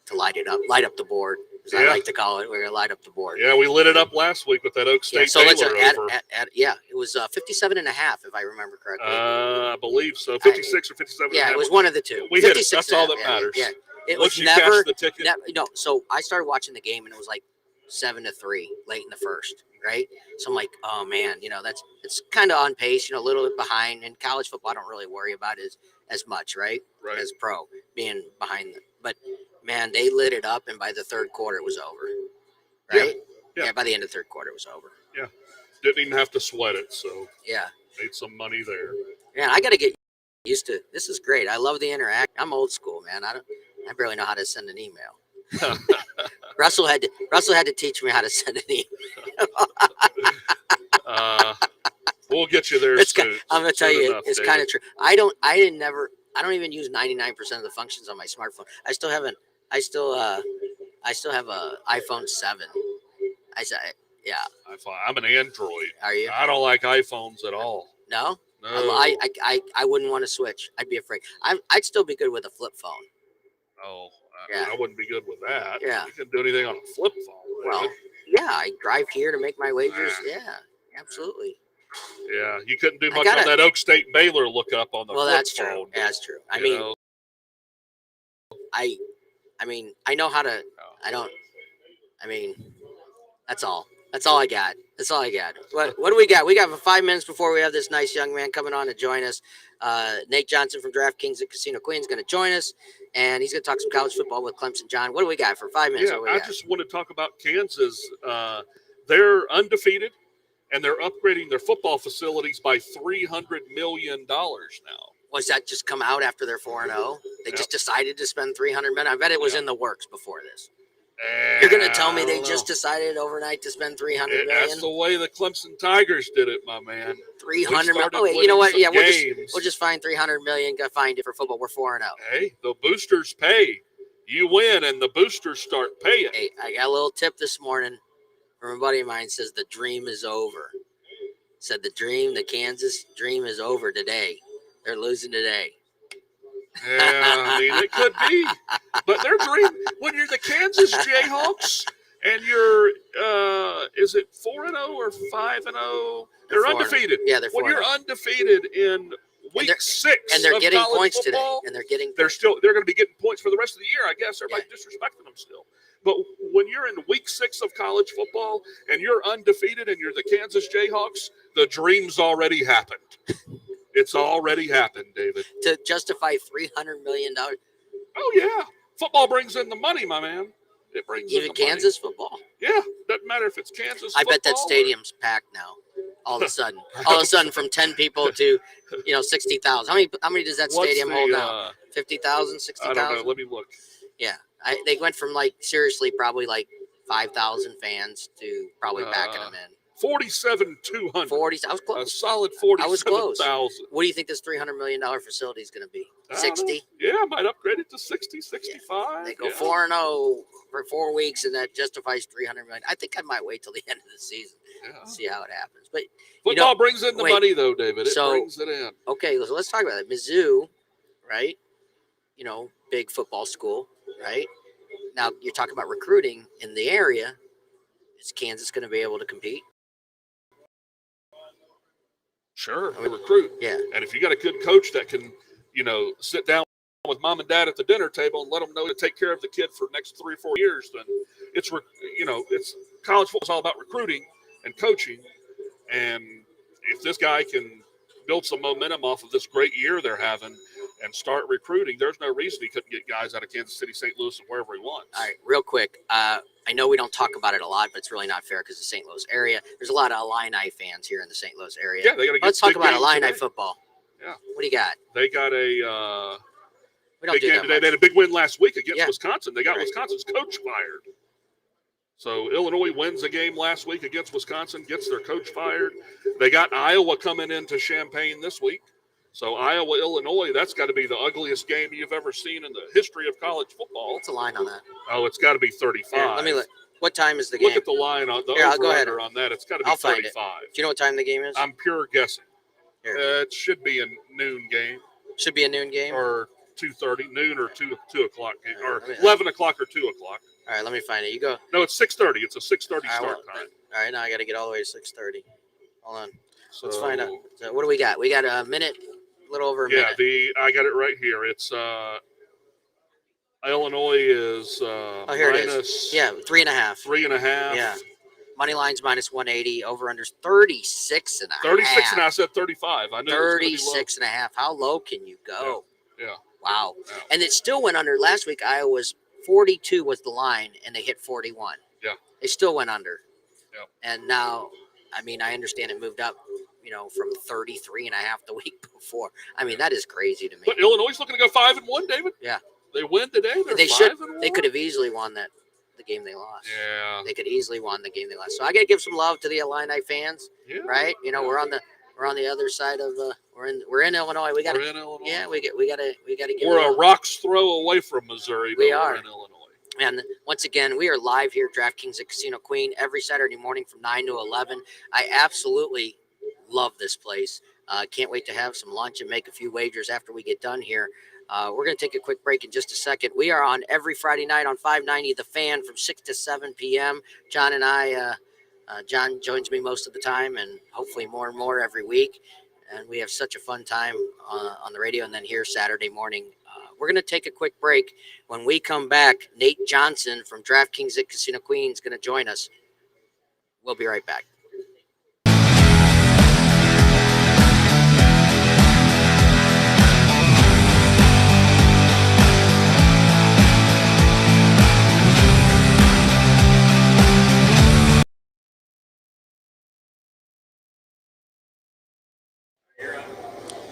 to light up the board, as I like to call it. We're going to light up the board. Yeah, we lit it up last week with that Oak State so let's over. it was 57.5, if I remember correctly. I believe so. 56 or 57. Yeah, it was one of the two. We hit it. That's all that matters. Yeah. It Once was you cash the ticket. So I started watching the game, and it was like 7-3 late in the first, right? So I'm like, oh man, it's kind of on pace, a little bit behind. And college football, I don't really worry about as much, right? As pro being behind but man, they lit it up, and by the third quarter, it was over. Right? Yeah. By the end of the third quarter, it was over. Yeah. Didn't even have to sweat it, so yeah, made some money there. Man, I got to get used to this. Is great. I love the interact. I'm old school, man. I barely know how to send an email. Russell had to teach me how to send an email. We'll get you there soon. I'm gonna tell you, it's kind of true. I don't even use 99% of the functions on my smartphone. I still have a iPhone 7. Yeah. I'm an Android. Are you? I don't like iPhones at all. No. No. I wouldn't want to switch. I'd be afraid. I'd still be good with a flip phone. Oh, Yeah. I wouldn't be good with that. Yeah. You can do anything on a flip phone. Well, yeah, I drive here to make my wagers. Yeah, absolutely. Yeah, you couldn't do much on that Oak State Baylor lookup on the flip phone. Well, that's true. That's true. I mean, I know how to. That's all. That's all I got. What do we got? We got 5 minutes before we have this nice young man coming on to join us. Nate Johnson from DraftKings at Casino Queen is going to join us, and he's going to talk some college football with Clemson John. What do we got for 5 minutes? Yeah, I just want to talk about Kansas. They're undefeated, and they're upgrading their football facilities by $300 million now. Was that just come out after they're 4-0? They just decided to spend $300 million. I bet it was in the works before this. You're going to tell me they just decided overnight to spend $300 million? That's the way the Clemson Tigers did it, my man. $300 million. Oh, wait, you know what? Yeah, we'll just find $300 million. Go find it for football. We're 4-0. Hey, the boosters pay. You win, and the boosters start paying. Hey, I got a little tip this morning from a buddy of mine. Says the dream is over. Said the Kansas dream is over today. They're losing today. Yeah, I mean, it could be. But their dream, when you're the Kansas Jayhawks and you're, is it 4-0 or 5-0? They're undefeated. Yeah, they're 4-0. When you're undefeated in week 6 and they're getting points football, today. And they're going to be getting points for the rest of the year, I guess. Everybody's disrespecting them still. But when you're in week 6 of college football and you're undefeated and you're the Kansas Jayhawks, the dream's already happened. It's already happened, David. To justify $300 million. Oh, yeah. Football brings in the money, my man. It brings in the money. Even Kansas football? Yeah. Doesn't matter if it's Kansas I bet that stadium's packed now. All of a sudden, from 10 people to, 60,000. How many does that stadium hold now? 50,000, 60,000? I don't know. Let me look. Yeah. They went from probably 5,000 fans to probably backing them in. 47,200. 40. I was close. A solid 47,000. I was close. What do you think this $300 million facility is going to be? 60? Yeah, I might upgrade it to 60, 65. Yeah. They go 4-0 for 4 weeks, and that justifies $300 million. I think I might wait till the end of the season and see how it happens. But football brings in the money, though, David. It brings it in. Okay, so let's talk about it. Mizzou, right? Big football school, right? Now you're talking about recruiting in the area. Is Kansas going to be able to compete? Sure, recruit. Yeah. And if you got a good coach that can, sit down with mom and dad at the dinner table and let them know to take care of the kid for the next 3 or 4 years, then it's college football is all about recruiting and coaching. And if this guy can build some momentum off of this great year they're having and start recruiting, there's no reason he couldn't get guys out of Kansas City, St. Louis, and wherever he wants. All right, real quick. I know we don't talk about it a lot, but it's really not fair because the St. Louis area. There's a lot of Illini fans here in the St. Louis area. Yeah, they got to get. Let's talk about Illini football. Yeah. What do you got? They got a big game today. They had a big win last week against Wisconsin. They got Wisconsin's coach fired. So Illinois wins a game last week against Wisconsin, gets their coach fired. They got Iowa coming into Champaign this week. So Iowa, Illinois, that's got to be the ugliest game you've ever seen in the history of college football. What's the line on that? Oh, it's got to be 35. Here, let me look. What time is the game? Look at the line on the over-under on that. It's got to be 35. Do you know what time the game is? I'm pure guessing. Here. It should be a noon game. Should be a noon game? Or 2:30, noon or 2 o'clock game, or 11 o'clock or 2 o'clock. All right, let me find it. You go. No, it's 6:30. It's a 6:30 start time. All right, now I got to get all the way to 6:30. Hold on. So, let's find out. So what do we got? We got a minute, a little over a minute. Yeah, I got it right here. It's Illinois is here it is. Yeah, 3.5. 3.5. Yeah. Money line's -180. Over under 36.5. 36, and I said 35. I knew 36.5. How low can you go? Yeah. Wow. And it still went under. Last week, Iowa was 42 was the line, and they hit 41. Yeah. They still went under. Yep. And now, I mean, I understand it moved up, from 33 and a half the week before. I mean, that is crazy to me. But Illinois is looking to go 5-1, David. Yeah. They win today. They should. They could have easily won the game they lost. Yeah. They could easily won the game they lost. So I got to give some love to the Illini fans. Yeah. Right? We're on the other side of we're in Illinois. We're in Illinois. Yeah, we got to give. We're a rock's throw away from Missouri. We are in Illinois. And once again, we are live here at DraftKings at Casino Queen every Saturday morning from 9 to 11. I absolutely love this place. Can't wait to have some lunch and make a few wagers after we get done here. We're going to take a quick break in just a second. We are on every Friday night on 590 The Fan from 6 to 7 p.m. John and I, John joins me most of the time and hopefully more and more every week. And we have such a fun time on the radio and then here Saturday morning. We're going to take a quick break. When we come back, Nate Johnson from DraftKings at Casino Queen is going to join us. We'll be right back.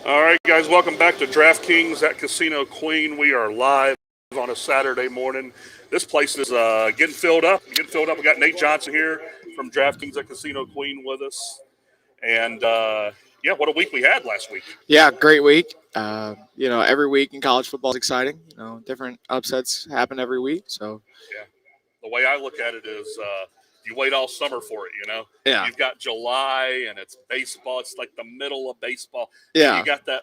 All right, guys, welcome back to DraftKings at Casino Queen. We are live on a Saturday morning. This place is getting filled up. We got Nate Johnson here from DraftKings at Casino Queen with us. And, what a week we had last week. Yeah, great week. Every week in college football is exciting. Different upsets happen every week. So, yeah, the way I look at it is you wait all summer for it, Yeah. You've got July and it's baseball. It's like the middle of baseball. Yeah. And you got that,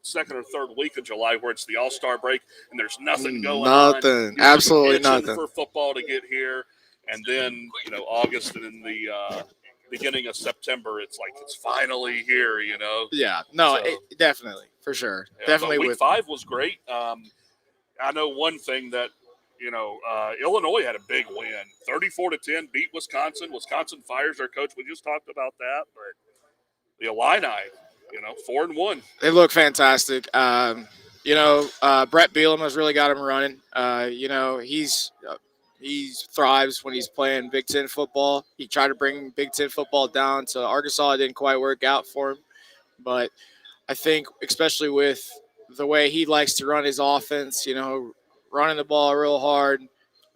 second or third week of July where it's the All-Star break and there's nothing going on. Nothing. Absolutely nothing. For football to get here. And then, August and in the beginning of September, it's like it's finally here, Yeah. No, definitely. For sure. Yeah, definitely. Week 5 was great. I know one thing that, Illinois had a big win, 34-10, beat Wisconsin. Wisconsin fires their coach. We just talked about that, but the Illini, 4-1. They look fantastic. Brett Bielema has really got him running. He thrives when he's playing Big Ten football. He tried to bring Big Ten football down to Arkansas. It didn't quite work out for him, but I think especially with the way he likes to run his offense, running the ball real hard,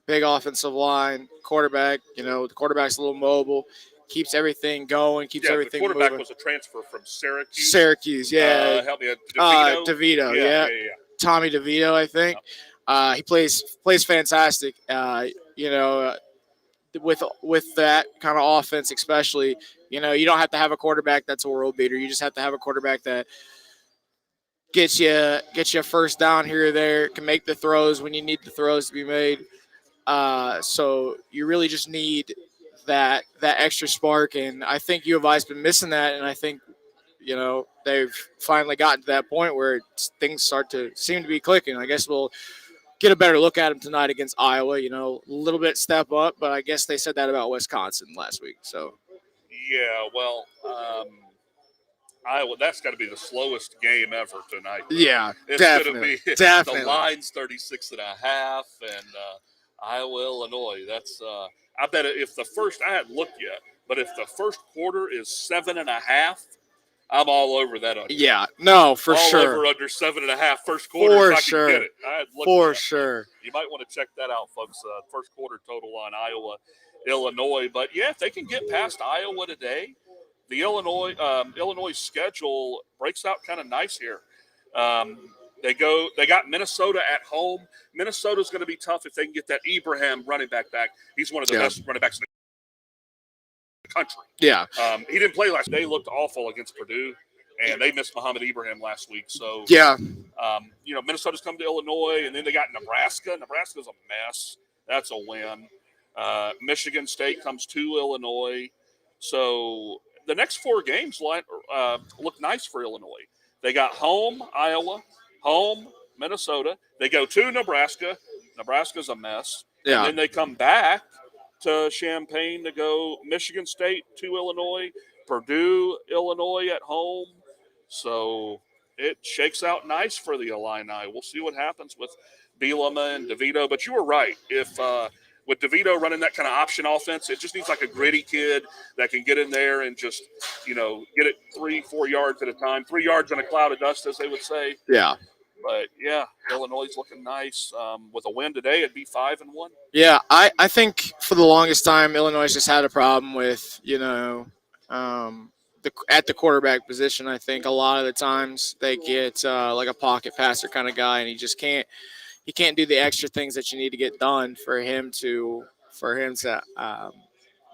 big offensive line, quarterback, the quarterback's a little mobile, keeps everything going, everything moving. The quarterback was a transfer from Syracuse. Yeah. Help me, DeVito, yeah. Tommy DeVito, I think. He plays fantastic. With that kind of offense, especially, you don't have to have a quarterback that's a world beater. You just have to have a quarterback that gets you a first down here or there, can make the throws when you need the throws to be made. So you really just need that extra spark, and I think U of I's been missing that, and I think they've finally gotten to that point where things start to seem to be clicking. I guess we'll get a better look at them tonight against Iowa. A little bit step up, but I guess they said that about Wisconsin last week. So yeah, well, Iowa, that's got to be the slowest game ever tonight. Yeah, it's definitely. The line's 36.5, and Iowa, Illinois. That's I bet if the first, I hadn't looked yet, but if the first quarter is 7.5, I'm all over that under. Yeah, no, for all sure. Over under 7.5 first quarter. For if I sure. can get it. I hadn't looked for yet. sure. You might want to check that out, folks. First quarter total on Iowa, Illinois. But yeah, if they can get past Iowa today, the Illinois schedule breaks out kind of nice here. They got Minnesota at home. Minnesota's going to be tough if they can get that Ibrahim running back. He's one of the best running backs in the country. Yeah. He didn't play last day. Looked awful against Purdue, and they missed Muhammad Ibrahim last week. So yeah. Minnesota's come to Illinois, and then they got Nebraska. Nebraska's a mess. That's a win. Michigan State comes to Illinois. So the next 4 games look nice for Illinois. They got home Iowa, home Minnesota. They go to Nebraska. Nebraska's a mess. Yeah. And then they come back to Champaign to go Michigan State to Illinois, Purdue, Illinois at home. So it shakes out nice for the Illini. We'll see what happens with Bielema and DeVito. But you were right. If with DeVito running that kind of option offense, it just needs like a gritty kid that can get in there and just, get it 3-4 yards at a time. 3 yards in a cloud of dust, as they would say. Yeah. But, yeah, Illinois is looking nice. With a win today, it'd be 5-1. Yeah, I think for the longest time, Illinois just had a problem with, at the quarterback position. I think a lot of the times they get like a pocket passer kind of guy, and he can't do the extra things that you need to get done for him to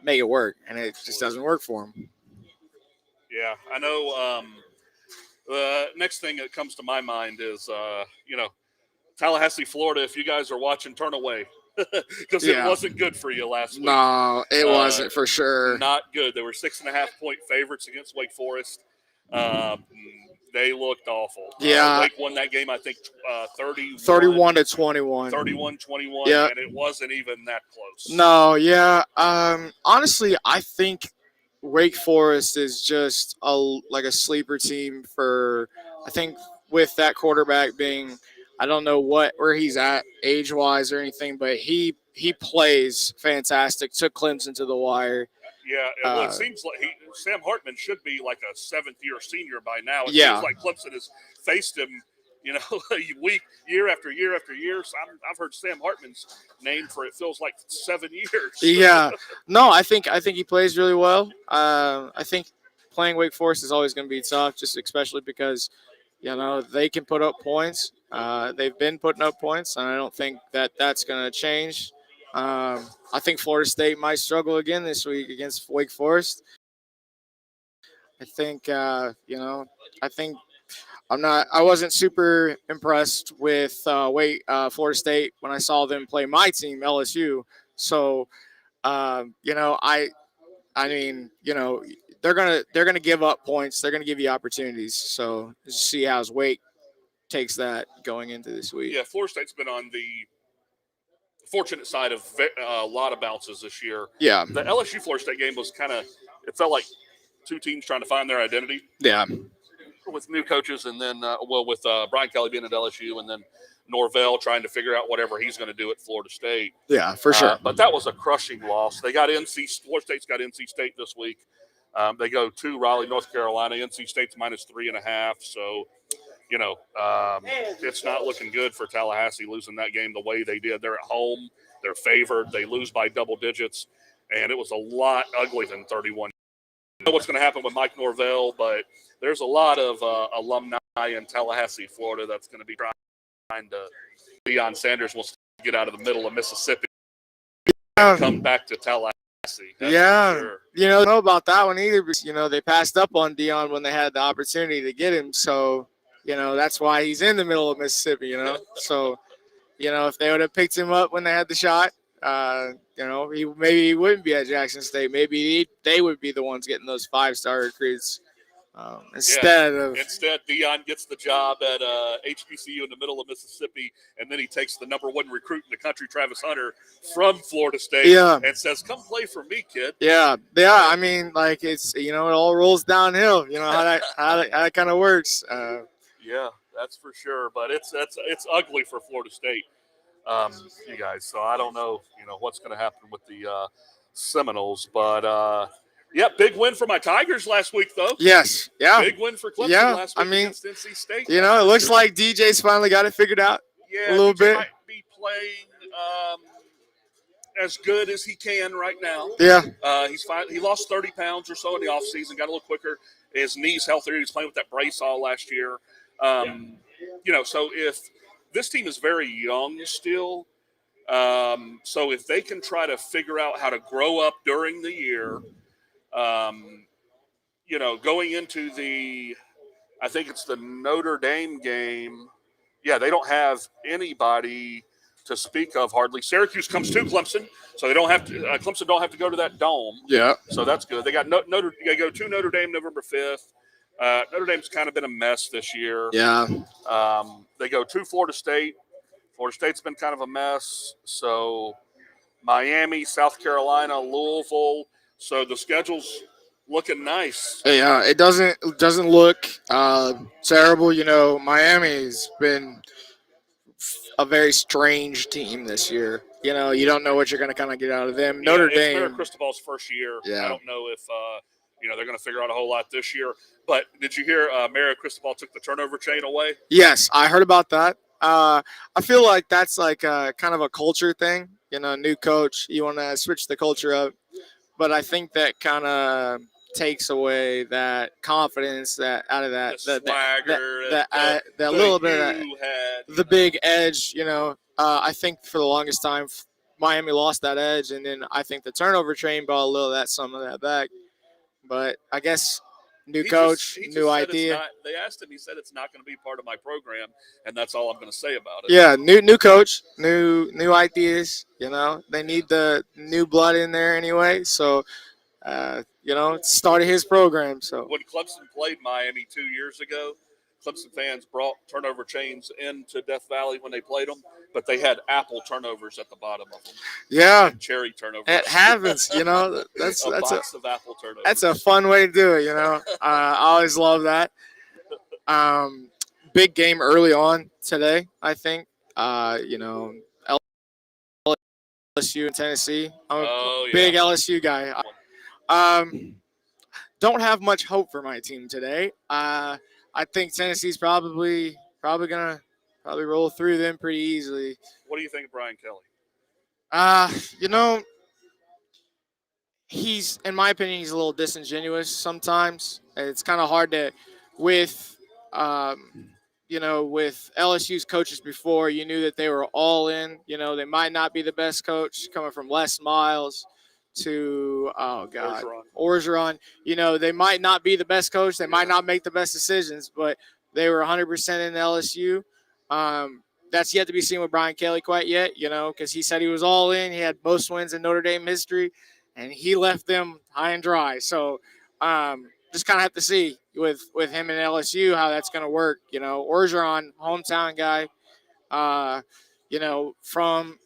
make it work, and it just doesn't work for him. Yeah, I know. The next thing that comes to my mind is, Tallahassee, Florida. If you guys are watching, turn away because it wasn't good for you last week. No, it wasn't for sure. Not good. They were 6.5-point favorites against Wake Forest. They looked awful. Yeah. Wake won that game, I think, 31-21. 31-21, yeah. And it wasn't even that close. No, yeah. Honestly, I think Wake Forest is just like a sleeper team for, I think, with that quarterback being, I don't know where he's at age-wise or anything, but he plays fantastic. Took Clemson to the wire. Yeah, it seems like Sam Hartman should be like a seventh-year senior by now. It yeah. seems like Clemson has faced him, year after year after year. So I've heard Sam Hartman's name for it feels like 7 years. Yeah, no, I think he plays really well. I think playing Wake Forest is always going to be tough, just especially because they can put up points. They've been putting up points, and I don't think that's going to change. I think Florida State might struggle again this week against Wake Forest. I think, I wasn't super impressed with Florida State when I saw them play my team, LSU. So, they're gonna give up points. They're gonna give you opportunities. So just see how Wake takes that going into this week. Yeah, Florida State's been on the fortunate side of a lot of bounces this year. Yeah. The LSU Florida State game was it felt like two teams trying to find their identity. Yeah. With new coaches and then, with Brian Kelly being at LSU and then Norvell trying to figure out whatever he's going to do at Florida State. Yeah, for sure. But that was a crushing loss. Florida State's got NC State this week. They go to Raleigh, North Carolina. NC State's -3.5. So, it's not looking good for Tallahassee losing that game the way they did. They're at home. They're favored. They lose by double digits. And it was a lot uglier than 31. I don't know what's going to happen with Mike Norvell, but there's a lot of alumni in Tallahassee, Florida that's going to be trying to – Deion Sanders wants to get out of the middle of Mississippi and come back to Tallahassee. Yeah, sure. I don't know about that one either. Because, they passed up on Deion when they had the opportunity to get him. So, that's why he's in the middle of Mississippi, So, if they would have picked him up when they had the shot, he wouldn't be at Jackson State. Maybe they would be the ones getting those 5-star recruits instead. Deion gets the job at HBCU in the middle of Mississippi, and then he takes the number 1 recruit in the country, Travis Hunter, from Florida State, and says, "Come play for me, kid." Yeah. I mean, like it's it all rolls downhill. How that kind of works. Yeah, that's for sure. But it's ugly for Florida State. You guys. So I don't know, what's going to happen with the Seminoles, but big win for my Tigers last week, though. Yes, yeah. Big win for Clemson last week against NC State. It looks like DJ's finally got it figured out. Yeah, a little DJ bit. Might be playing as good as he can right now. Yeah. He's fine. He lost 30 pounds or so in the offseason, got a little quicker. His knee's healthier. He was playing with that brace all last year. So if this team is very young still. So if they can try to figure out how to grow up during the year, going into I think it's the Notre Dame game. Yeah, they don't have anybody to speak of hardly. Syracuse comes to Clemson, so they don't have to. Clemson don't have to go to that dome. Yeah, so that's good. They got They go to Notre Dame November 5th. Notre Dame's kind of been a mess this year. Yeah. They go to Florida State. Florida State's been kind of a mess. So Miami, South Carolina, Louisville. So the schedule's looking nice. Yeah, it doesn't look terrible. You know, Miami's been a very strange team this year. You know, you don't know what you're going to kind of get out of them. Notre it's Dame. Mayor Cristobal's first year. Yeah. I don't know if they're going to figure out a whole lot this year. But did you hear Mayor Cristobal took the turnover chain away? Yes, I heard about that. I feel like that's like kind of a culture thing. You know, new coach, you want to switch the culture up. But I think that kind of takes away that confidence that out of that the swagger, that little bit of the big edge. You know, I think for the longest time Miami lost that edge, and then I think the turnover train brought a little of that, some of that back. But I guess new coach, new idea. They asked him. He said it's not going to be part of my program, and that's all I'm going to say about it. Yeah, new coach, new ideas. You know, they need the new blood in there anyway. So. Started his program. So when Clemson played Miami 2 years ago, Clemson fans brought turnover chains into Death Valley when they played them, but they had apple turnovers at the bottom of them. Yeah, and cherry turnovers. It happens, That's a box of apple turnovers. That's a fun way to do it. I always love that. Big game early on today, I think. LSU and Tennessee. I'm a big LSU guy. Don't have much hope for my team today. I think Tennessee's probably gonna roll through them pretty easily. What do you think of Brian Kelly? He's, in my opinion, he's a little disingenuous sometimes. It's kind of hard to, with LSU's coaches before, you knew that they were all in. They might not be the best coach, coming from Les Miles to Orgeron. They might not be the best coach. They might not make the best decisions, but they were 100% in LSU. That's yet to be seen with Brian Kelly quite yet, because he said he was all in. He had most wins in Notre Dame history, and he left them high and dry. So just kind of have to see with him and LSU how that's going to work. Orgeron, hometown guy, from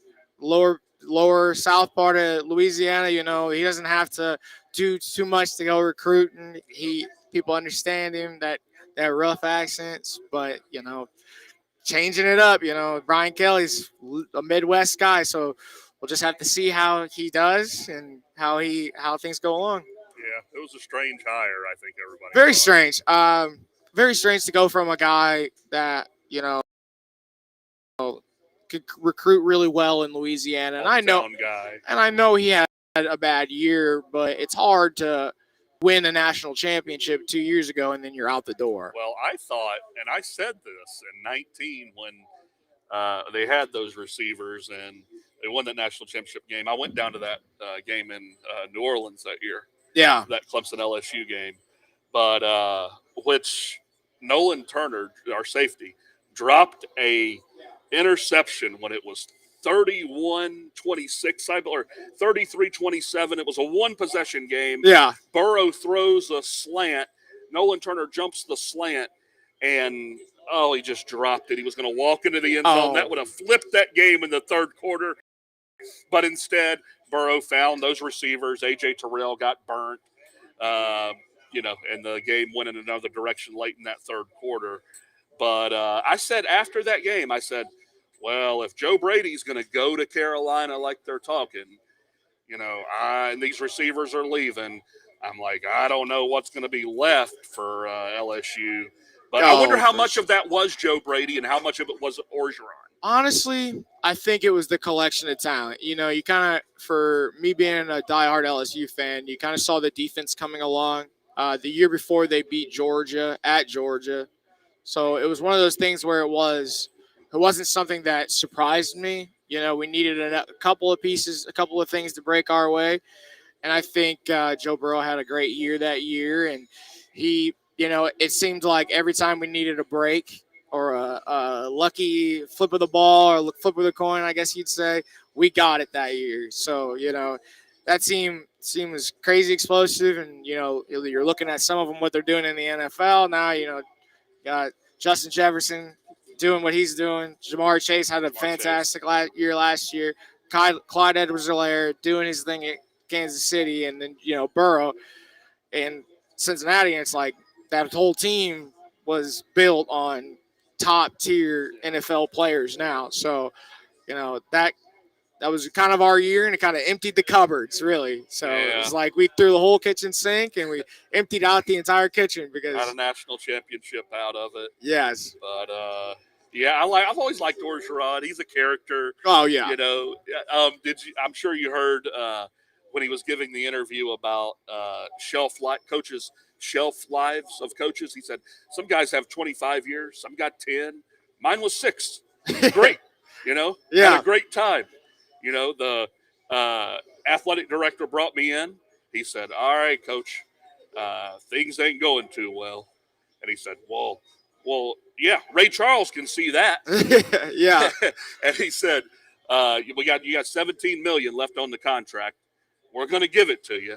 lower south part of Louisiana, he doesn't have to do too much to go recruiting. People understand him, that rough accents, but changing it up. Brian Kelly's a Midwest guy, so we'll just have to see how he does and how things go along. Yeah, it was a strange hire. I think everybody. Very strange. Very strange to go from a guy that could recruit really well in Louisiana, and I know he had a bad year, but it's hard to win a national championship 2 years ago and then you're out the door. Well, I thought, and I said this in 19 when they had those receivers and they won the national championship game. I went down to that game in New Orleans that year. Yeah, that Clemson LSU game, but which Nolan Turner, our safety, dropped a interception when it was 31-26, or 33-27. It was a one-possession game. Yeah. Burrow throws a slant. Nolan Turner jumps the slant, and, he just dropped it. He was going to walk into the end zone. That would have flipped that game in the third quarter. But instead, Burrow found those receivers. A.J. Terrell got burnt, and the game went in another direction late in that third quarter. But I said after that game, well, if Joe Brady's going to go to Carolina like they're talking, and these receivers are leaving, I'm like, I don't know what's going to be left for LSU. But I wonder how much of that was Joe Brady and how much of it was Orgeron. Honestly, I think it was the collection of talent. You kind of, for me being a diehard LSU fan, you kind of saw the defense coming along. The year before, they beat Georgia at Georgia. So it was one of those things where it wasn't something that surprised me. We needed a couple of pieces, a couple of things to break our way. And I think Joe Burrow had a great year that year. And he, it seemed like every time we needed a break or a lucky flip of the ball or flip of the coin, I guess you'd say, we got it that year. So, that team was crazy explosive. And, you're looking at some of them, what they're doing in the NFL now, got Justin Jefferson doing what he's doing. Jamar Chase had a fantastic year last year. Clyde Edwards-Helaire doing his thing at Kansas City. And then, Burrow, in Cincinnati, and it's like that whole team was built on top tier NFL players now. So, that was kind of our year, and it kind of emptied the cupboards, really. So it was like we threw the whole kitchen sink, and we emptied out the entire kitchen because got a national championship out of it. Yes, but I've always liked Orgeron. He's a character. Oh yeah. I'm sure you heard when he was giving the interview about coaches' shelf lives of coaches. He said some guys have 25 years, some got 10. Mine was 6. Great, had a great time. The athletic director brought me in. He said, "All right, coach, things ain't going too well." And he said, well, yeah, Ray Charles can see that. Yeah. And he said, you got $17 million left on the contract. We're going to give it to you.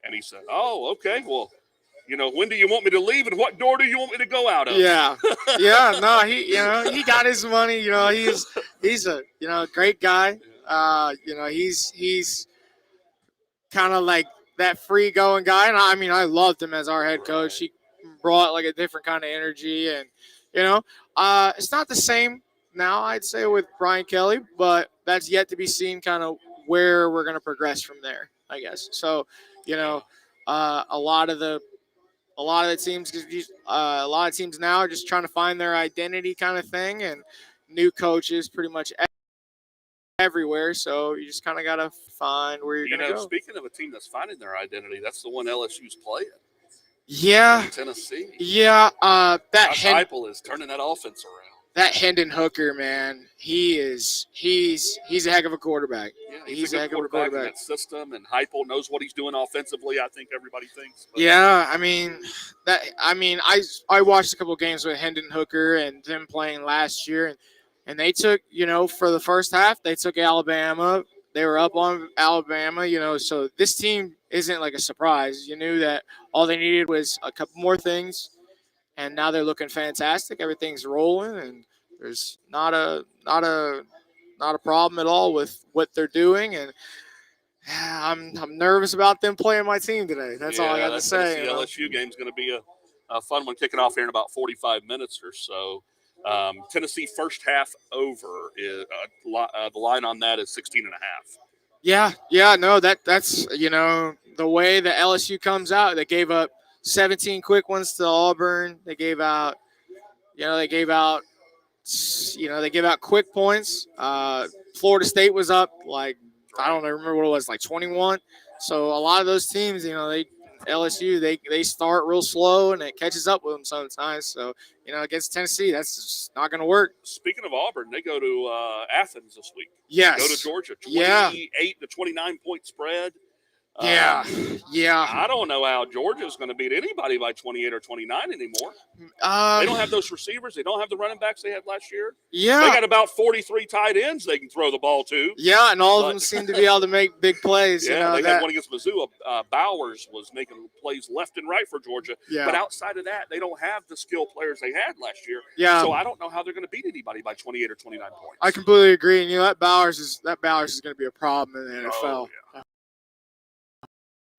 And he said, "Oh, okay. Well, when do you want me to leave, and what door do you want me to go out of?" Yeah. Yeah. No, he got his money. He's a great guy. He's kind of like that free going guy, and I loved him as our head coach. He brought like a different kind of energy, and it's not the same now, I'd say, with Brian Kelly, but that's yet to be seen, kind of where we're going to progress from there, I guess. So, a lot of teams now are just trying to find their identity, kind of thing, and new coaches pretty much everywhere. So you just kind of got to find where you're going to go. Speaking of a team that's finding their identity, that's the one LSU's playing. Yeah. In Tennessee. Yeah. Heupel is turning that offense around. That Hendon Hooker, man, he's a heck of a quarterback. Yeah, he's a good quarterback in that system, and Heupel knows what he's doing offensively. I think everybody thinks. But. Yeah, I watched a couple of games with Hendon Hooker and them playing last year, and they took, for the first half, they took Alabama. They were up on Alabama, so this team isn't like a surprise. You knew that all they needed was a couple more things, and now they're looking fantastic. Everything's rolling, and there's not a problem at all with what they're doing. And I'm nervous about them playing my team today. That's all I got to say. The LSU game's going to be a fun one, kicking off here in about 45 minutes or so. Tennessee first half over is the line on that is 16.5. Yeah, no, that's the way the LSU comes out. They gave up 17 quick ones to Auburn. They gave out quick points. Florida State was up I don't remember what it was, 21. So a lot of those teams, LSU, they start real slow and it catches up with them sometimes. So, against Tennessee, that's just not going to work. Speaking of Auburn, they go to Athens this week. Yes. Go to Georgia. 28 to 29 point spread. Yeah. I don't know how Georgia's going to beat anybody by 28 or 29 anymore. They don't have those receivers. They don't have the running backs they had last year. Yeah. They got about 43 tight ends they can throw the ball to. Yeah, and all of them seem to be able to make big plays. Yeah, they had one against Mizzou. Bowers was making plays left and right for Georgia. Yeah. But outside of that, they don't have the skill players they had last year. Yeah. So I don't know how they're going to beat anybody by 28 or 29 points. I completely agree. And, that Bowers is going to be a problem in the NFL. Oh, yeah.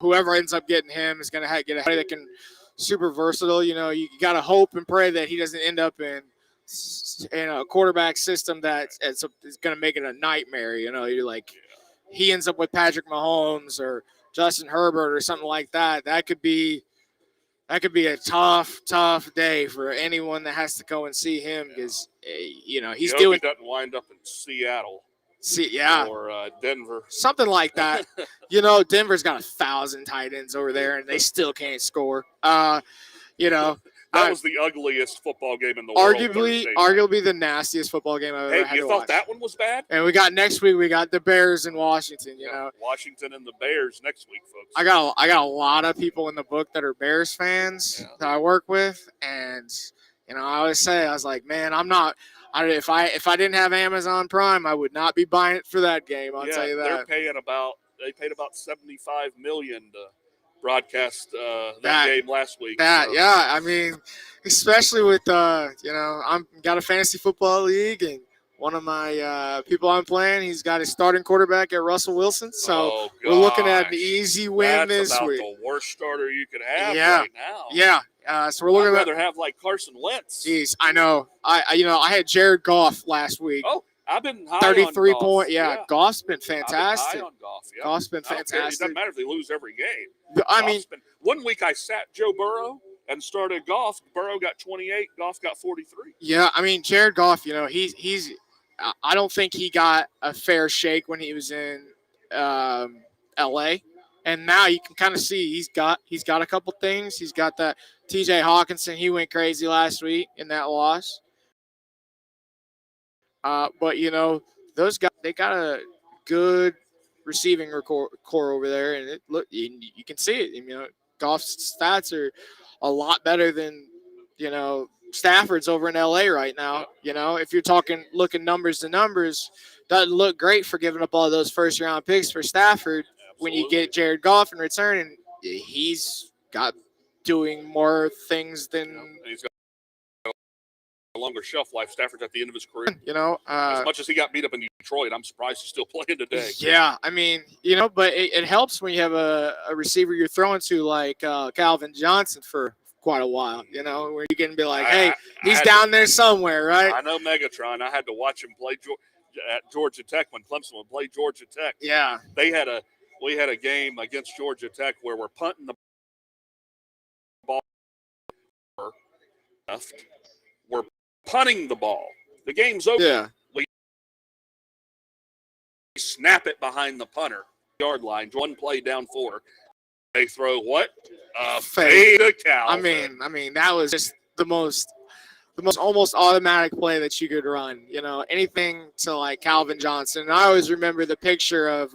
Whoever ends up getting him is going to get a guy that can super versatile. You got to hope and pray that he doesn't end up in a quarterback system that is going to make it a nightmare. He ends up with Patrick Mahomes or Justin Herbert or something like that. That could be a tough day for anyone that has to go and see him because he doesn't wind up in Seattle. Or Denver. Something like that. Denver's got 1,000 tight ends over there, and they still can't score. That was the ugliest football game in the world. Arguably the nastiest football game I've ever had to watch. You thought that one was bad? And next week we got the Bears in Washington. Washington and the Bears next week, folks. I got a lot of people in the book that are Bears fans that I work with, and I always say, I was like, man, I'm not. If I didn't have Amazon Prime, I would not be buying it for that game. I'll tell you that. They paid about $75 million to broadcast that game last week. Especially with I'm got a fantasy football league, and one of my people I'm playing. He's got his starting quarterback at Russell Wilson, so we're looking at an easy win this week. That's about the worst starter you could have right now. Yeah. So we're looking. I'd rather have like Carson Wentz. Jeez, I know. I had Jared Goff last week. Oh, I've been high 33 on Goff. point. Yeah, Goff's been fantastic. I've been high on Goff. Yeah. Goff's been fantastic. It doesn't matter if they lose every game. One week I sat Joe Burrow and started Goff. Burrow got 28. Goff got 43. Yeah, I mean Jared Goff. He's. I don't think he got a fair shake when he was in L.A. And now you can kind of see he's got a couple things. He's got that T.J. Hawkinson. He went crazy last week in that loss. But those guys, they got a good receiving core over there, and you can see it. Goff's stats are a lot better than Stafford's over in LA right now. If you're looking numbers to numbers, doesn't look great for giving up all those first round picks for Stafford. Absolutely. When you get Jared Goff in return, and he's got doing more things than he's got a longer shelf life. Stafford's at the end of his career. As much as he got beat up in Detroit, I'm surprised he's still playing today. Yeah, I mean, but it helps when you have a receiver you're throwing to like Calvin Johnson for quite a while, where you can be like, hey, he's down there somewhere, right? I know Megatron. I had to watch him play at Georgia Tech when Clemson would play Georgia Tech. Yeah. We had a game against Georgia Tech where we're punting the ball. We're punting the ball. The game's over. Yeah. We snap it behind the punter yard line. One play down 4. They throw what? A fade to Calvin. I mean, that was just the most almost automatic play that you could run. Anything to like Calvin Johnson. And I always remember the picture of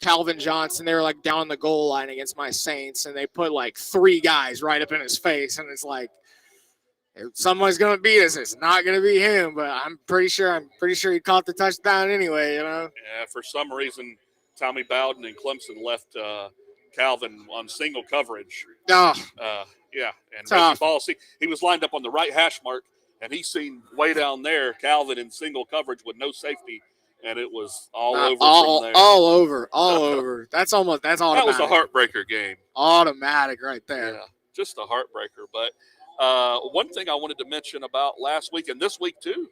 Calvin Johnson. They were like down the goal line against my Saints, and they put like 3 guys right up in his face, and it's like, if someone's gonna beat us, it's not gonna be him. But I'm pretty sure he caught the touchdown anyway. Yeah. For some reason, Tommy Bowden and Clemson left Calvin on single coverage. Oh. Yeah. And Reggie Ball, he was lined up on the right hash mark, and he seen way down there Calvin in single coverage with no safety, and it was all over from there. All over. That's automatic. That was a heartbreaker game. Automatic right there. Yeah, just a heartbreaker. But one thing I wanted to mention about last week and this week too,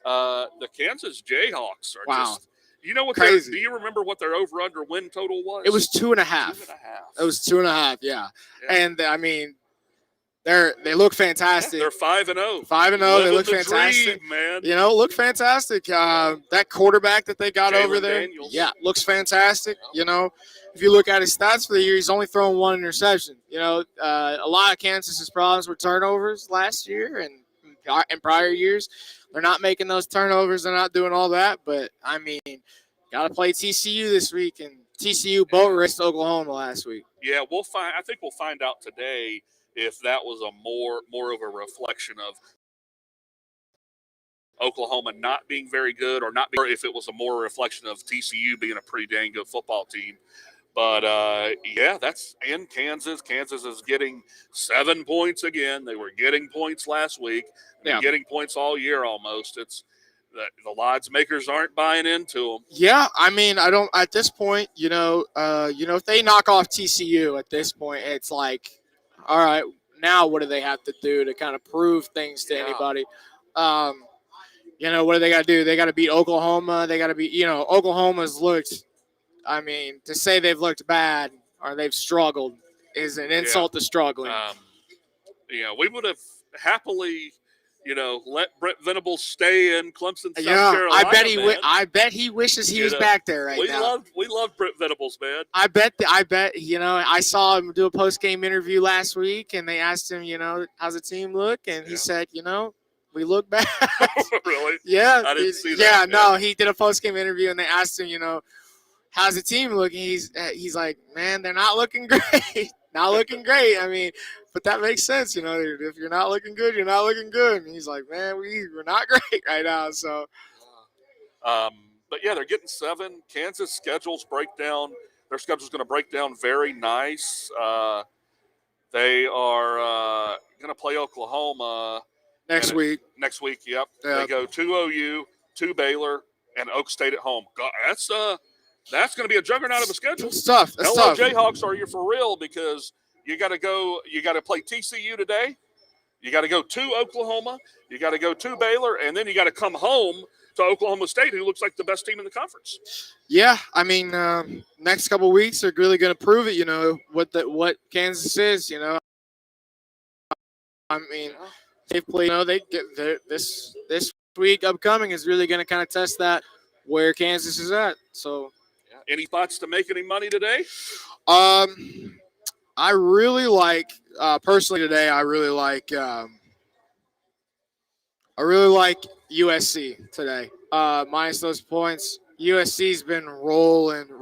the Kansas Jayhawks are just. You know what? Crazy. Do you remember what their over/under win total was? It was 2.5. 2.5. It was 2.5. Yeah. And I mean, they look fantastic. Yeah, they're 5-0. 5-0. They look fantastic, man. Look fantastic. That quarterback that they got over there, Daniels. Looks fantastic. If you look at his stats for the year, he's only thrown 1 interception. A lot of Kansas's problems were turnovers last year and in prior years. They're not making those turnovers. They're not doing all that. But, I mean, got to play TCU this week, and TCU boat raced Oklahoma last week. Yeah, I think we'll find out today if that was a more of a reflection of Oklahoma not being very good or if it was a more reflection of TCU being a pretty dang good football team. But, that's in Kansas. Kansas is getting 7 points again. They were getting points last week. They're getting points all year almost. It's the odds makers aren't buying into them. Yeah, I mean, I don't at this point. If they knock off TCU at this point, it's like, all right, now what do they have to do to kind of prove things to anybody? What do they got to do? They got to beat Oklahoma. They got to beat. Oklahoma's looked. I mean, to say they've looked bad or they've struggled is an insult to struggling. We would have happily, let Brent Venables stay in Clemson, South Carolina. I bet he wishes he was back there now. We love Brent Venables, man. I bet. I saw him do a post game interview last week, and they asked him, how's the team look, and he said, we look bad. Really? Yeah. I didn't see that. Yeah, no, he did a post game interview, and they asked him, how's the team looking? He's like, man, they're not looking great. Not looking great. I mean, but that makes sense, if you're not looking good, you're not looking good. And he's like, man, we're not great right now. So, but yeah, they're getting 7. Kansas schedules break down. Their schedule's going to break down very nice. They are going to play Oklahoma Next week. Next week, yep. Yeah. They go to OU, to Baylor, and Oak State at home. God, that's going to be a juggernaut of a schedule. It's tough. That's Hello, tough. Jayhawks, are you for real? Because you got to play TCU today. You got to go to Oklahoma. You got to go to Baylor, and then you got to come home to Oklahoma State, who looks like the best team in the conference. Yeah, I mean, next couple of weeks are really going to prove it. You know what Kansas is. You know, I mean, they've played. You know, they get this week upcoming is really going to kind of test that where Kansas is at. So, any thoughts to make any money today? I really like personally today. I really like USC today. Minus those points. USC's been rolling. They're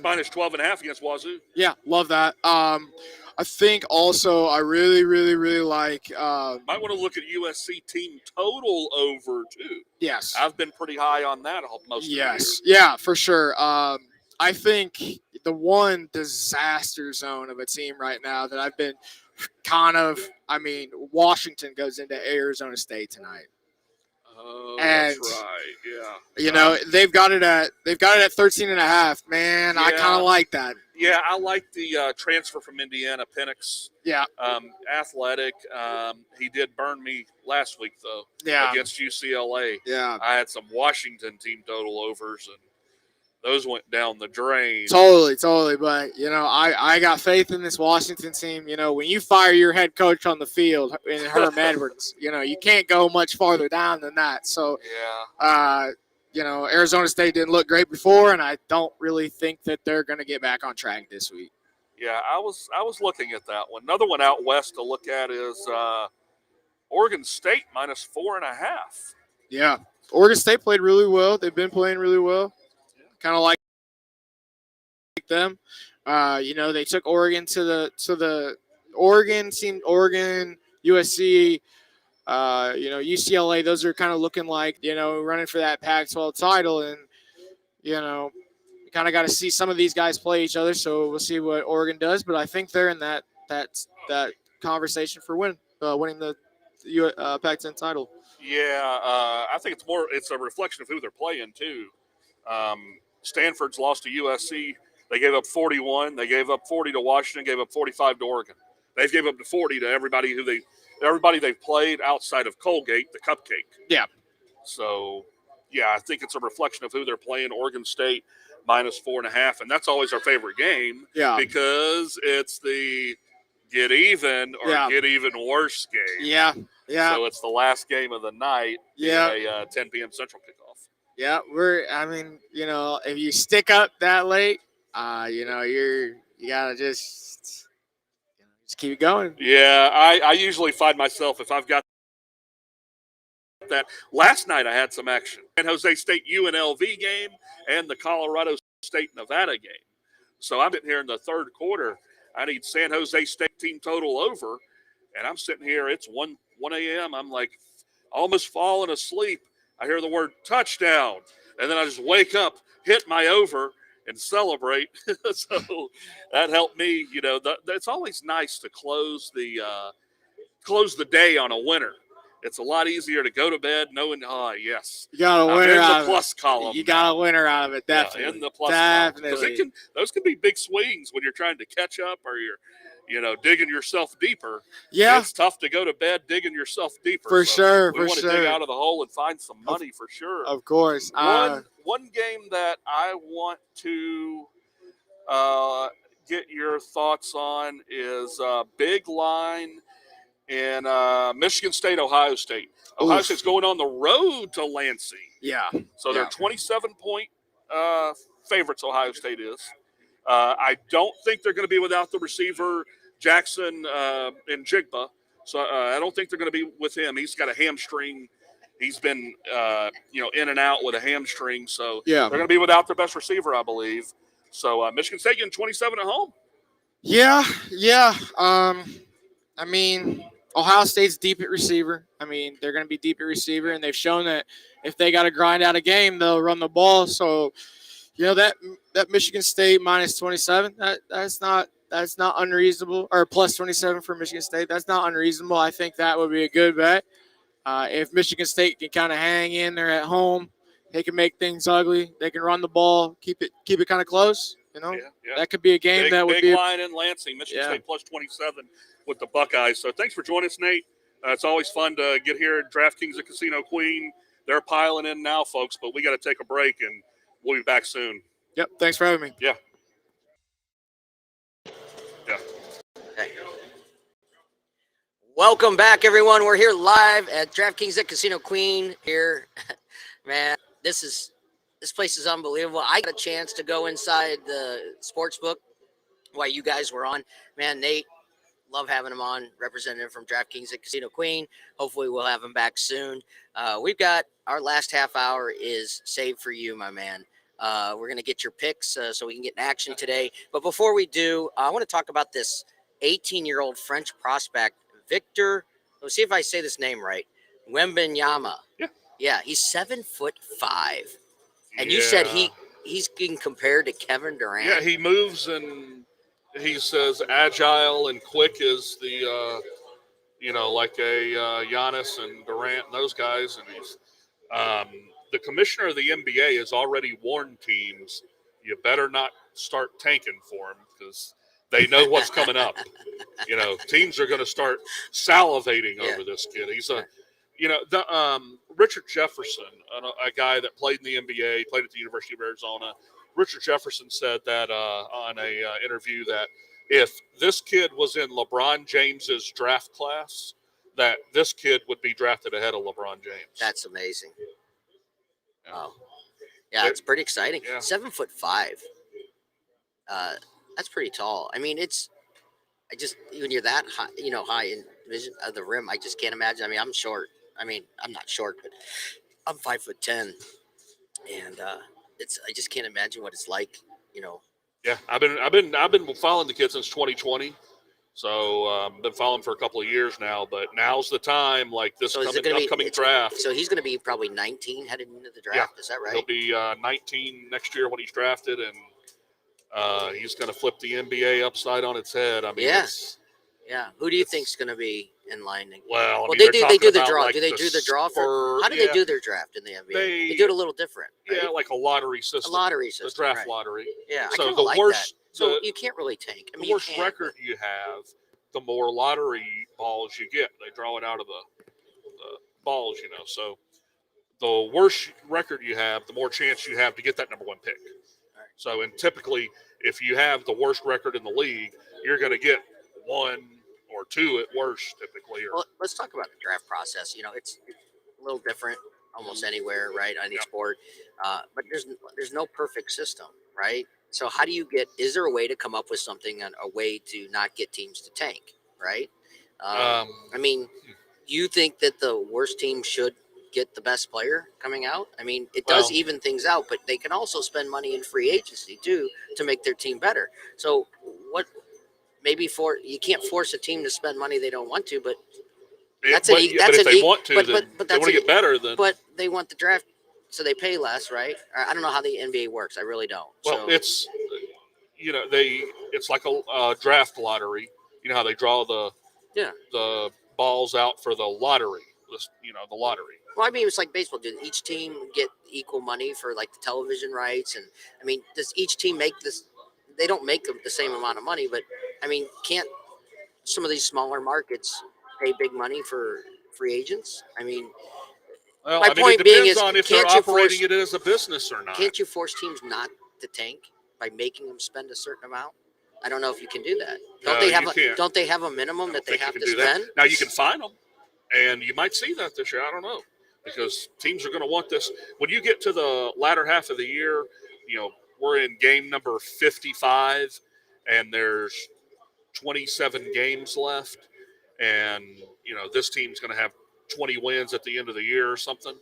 minus 12.5 against Wazoo. Yeah, love that. I think also I really like. Might want to look at USC team total over too. Yes, I've been pretty high on that most of the year. Yeah, for sure. I think the one disaster zone of a team right now that I've been Washington goes into Arizona State tonight. Oh, and, that's right. Yeah. You know, they've got it at 13.5. Man, yeah. I kind of like that. Yeah, I like the transfer from Indiana, Penix. Yeah. Athletic. He did burn me last week though. Yeah. Against UCLA. Yeah. I had some Washington team total overs and those went down the drain. Totally. But, you know, I got faith in this Washington team. You know, when you fire your head coach on the field in Herm Edwards, you know, you can't go much farther down than that. So, you know, Arizona State didn't look great before, and I don't really think that they're going to get back on track this week. Yeah, I was looking at that one. Another one out west to look at is Oregon State minus 4.5. Yeah, Oregon State played really well. They've been playing really well. Kind of like them. You know, they took Oregon to the Oregon, USC, you know, UCLA. Those are kind of looking like, you know, running for that Pac-12 title. And, you know, you kind of got to see some of these guys play each other. So we'll see what Oregon does. But I think they're in that conversation for winning the Pac-10 title. Yeah, I think it's a reflection of who they're playing too. Stanford's lost to USC. They gave up 41. They gave up 40 to Washington. Gave up 45 to Oregon. They've gave up to 40 to everybody they've played outside of Colgate, the cupcake. Yeah. So, yeah, I think it's a reflection of who they're playing. Oregon State minus 4.5, and that's always our favorite game. Yeah. Because it's the get even or get even worse game. Yeah. Yeah. So it's the last game of the night. Yeah. A 10 p.m. Central kickoff. Yeah, you know, if you stick up that late, you know, you gotta just keep it going. Yeah, I usually find myself, if I've got that. Last night I had some action. San Jose State UNLV game and the Colorado State Nevada game. So I'm sitting here in the third quarter. I need San Jose State team total over, and I'm sitting here. It's 1 a.m. I'm like almost falling asleep. I hear the word touchdown, and then I just wake up, hit my over, and celebrate. So that helped me. You know, it's always nice to close the day on a winner. It's a lot easier to go to bed knowing, yes, you got a winner out of the plus column. You got a winner out of it, definitely. Yeah, in the plus column. Because those can be big swings when you're trying to catch up or you're, you know, digging yourself deeper. Yeah. It's tough to go to bed digging yourself deeper. For sure. We want to dig out of the hole and find some money for sure. Of course. One game that I want to get your thoughts on is big line in Michigan State, Ohio State. Ohio State's going on the road to Lansing. Yeah. So they're 27-point favorites, Ohio State is. I don't think they're going to be without the receiver Jackson and Jigba. So I don't think they're going to be with him. He's got a hamstring. He's been, in and out with a hamstring. So they're going to be without their best receiver, I believe. So Michigan State getting 27 at home. Yeah. I mean, Ohio State's deep at receiver. I mean, they're going to be deep at receiver, and they've shown that if they got to grind out a game, they'll run the ball. So, you know, that Michigan State minus 27, that's not That's not unreasonable. Or plus 27 for Michigan State. That's not unreasonable. I think that would be a good bet. If Michigan State can kind of hang in there at home, they can make things ugly. They can run the ball, keep it kind of close. That could be a game that would be big line in Lansing. Michigan State plus 27 with the Buckeyes. So thanks for joining us, Nate. It's always fun to get here at DraftKings at Casino Queen. They're piling in now, folks, but we got to take a break, and we'll be back soon. Yep. Thanks for having me. Yeah. Yeah. Okay. Welcome back, everyone. We're here live at DraftKings at Casino Queen. Here, man, this place is unbelievable. I got a chance to go inside the sports book while you guys were on. Man, Nate, love having him on, representative from DraftKings at Casino Queen. Hopefully we'll have him back soon. We've got our last half hour is saved for you, my man. We're going to get your picks so we can get in action today. But before we do, I want to talk about this 18-year-old French prospect, Victor. Let's see if I say this name right. Wembanyama. Yeah, he's 7'5", and you said he's getting compared to Kevin Durant. Yeah, he moves and he's as agile and quick as the like a Giannis and Durant and those guys. And he's the commissioner of the NBA has already warned teams, you better not start tanking for him because they know what's coming up. Teams are going to start salivating over this kid. He's Richard Jefferson, a guy that played in the NBA, played at the University of Arizona. Richard Jefferson said that on a interview that if this kid was in LeBron James's draft class, that this kid would be drafted ahead of LeBron James. That's amazing. Wow. Yeah, it's pretty exciting. Yeah. 7'5". That's pretty tall. I mean, when you're that high, high in vision of the rim, I just can't imagine. I mean, I'm short. I mean, I'm not short, but I'm 5'10", and I just can't imagine what it's like. Yeah, I've been following the kid since 2020. So been following for a couple of years now, but now's the time, like this upcoming draft. So he's going to be probably 19 headed into the draft. Yeah, is that right? He'll be 19 next year when he's drafted, and he's going to flip the NBA upside on its head. I mean, yeah. Who do you think's going to be in line? Well, they do the draw. Do they do the draw for? How do they do their draft in the NBA? They do it a little different. Right? Yeah, like a lottery system. The draft lottery. Yeah, so I like that. So you can't really tank. I mean, the worse record you have, the more lottery balls you get. They draw it out of the balls, So the worse record you have, the more chance you have to get that number one pick. Right. So, and typically, if you have the worst record in the league, you're going to get one or two at worst, typically. Well, let's talk about the draft process. It's a little different almost anywhere, right, on each sport. But there's no perfect system, right? So how do you is there a way to come up with something, a way to not get teams to tank, right? I mean, you think that the worst team should get the best player coming out? I mean, it does even things out, but they can also spend money in free agency too to make their team better. So you can't force a team to spend money they don't want to, but if they want to get better, then. But they want the draft. So they pay less, right? I don't know how the NBA works. I really don't. Well, it's like a draft lottery. You know how they draw the balls out for the lottery. The lottery. Well, I mean, it's like baseball. Did each team get equal money for like the television rights? And I mean, does each team make this? They don't make the same amount of money, but I mean, can't some of these smaller markets pay big money for free agents? I mean. Well, my point being is, on if they're operating it as a business or not. Can't you force teams not to tank by making them spend a certain amount? I don't know if you can do that. Don't they have a minimum that they have to spend? Now you can fine them, and you might see that this year. I don't know, because teams are going to want this. When you get to the latter half of the year, we're in game number 55, and there's 27 games left, and this team's going to have 20 wins at the end of the year or something,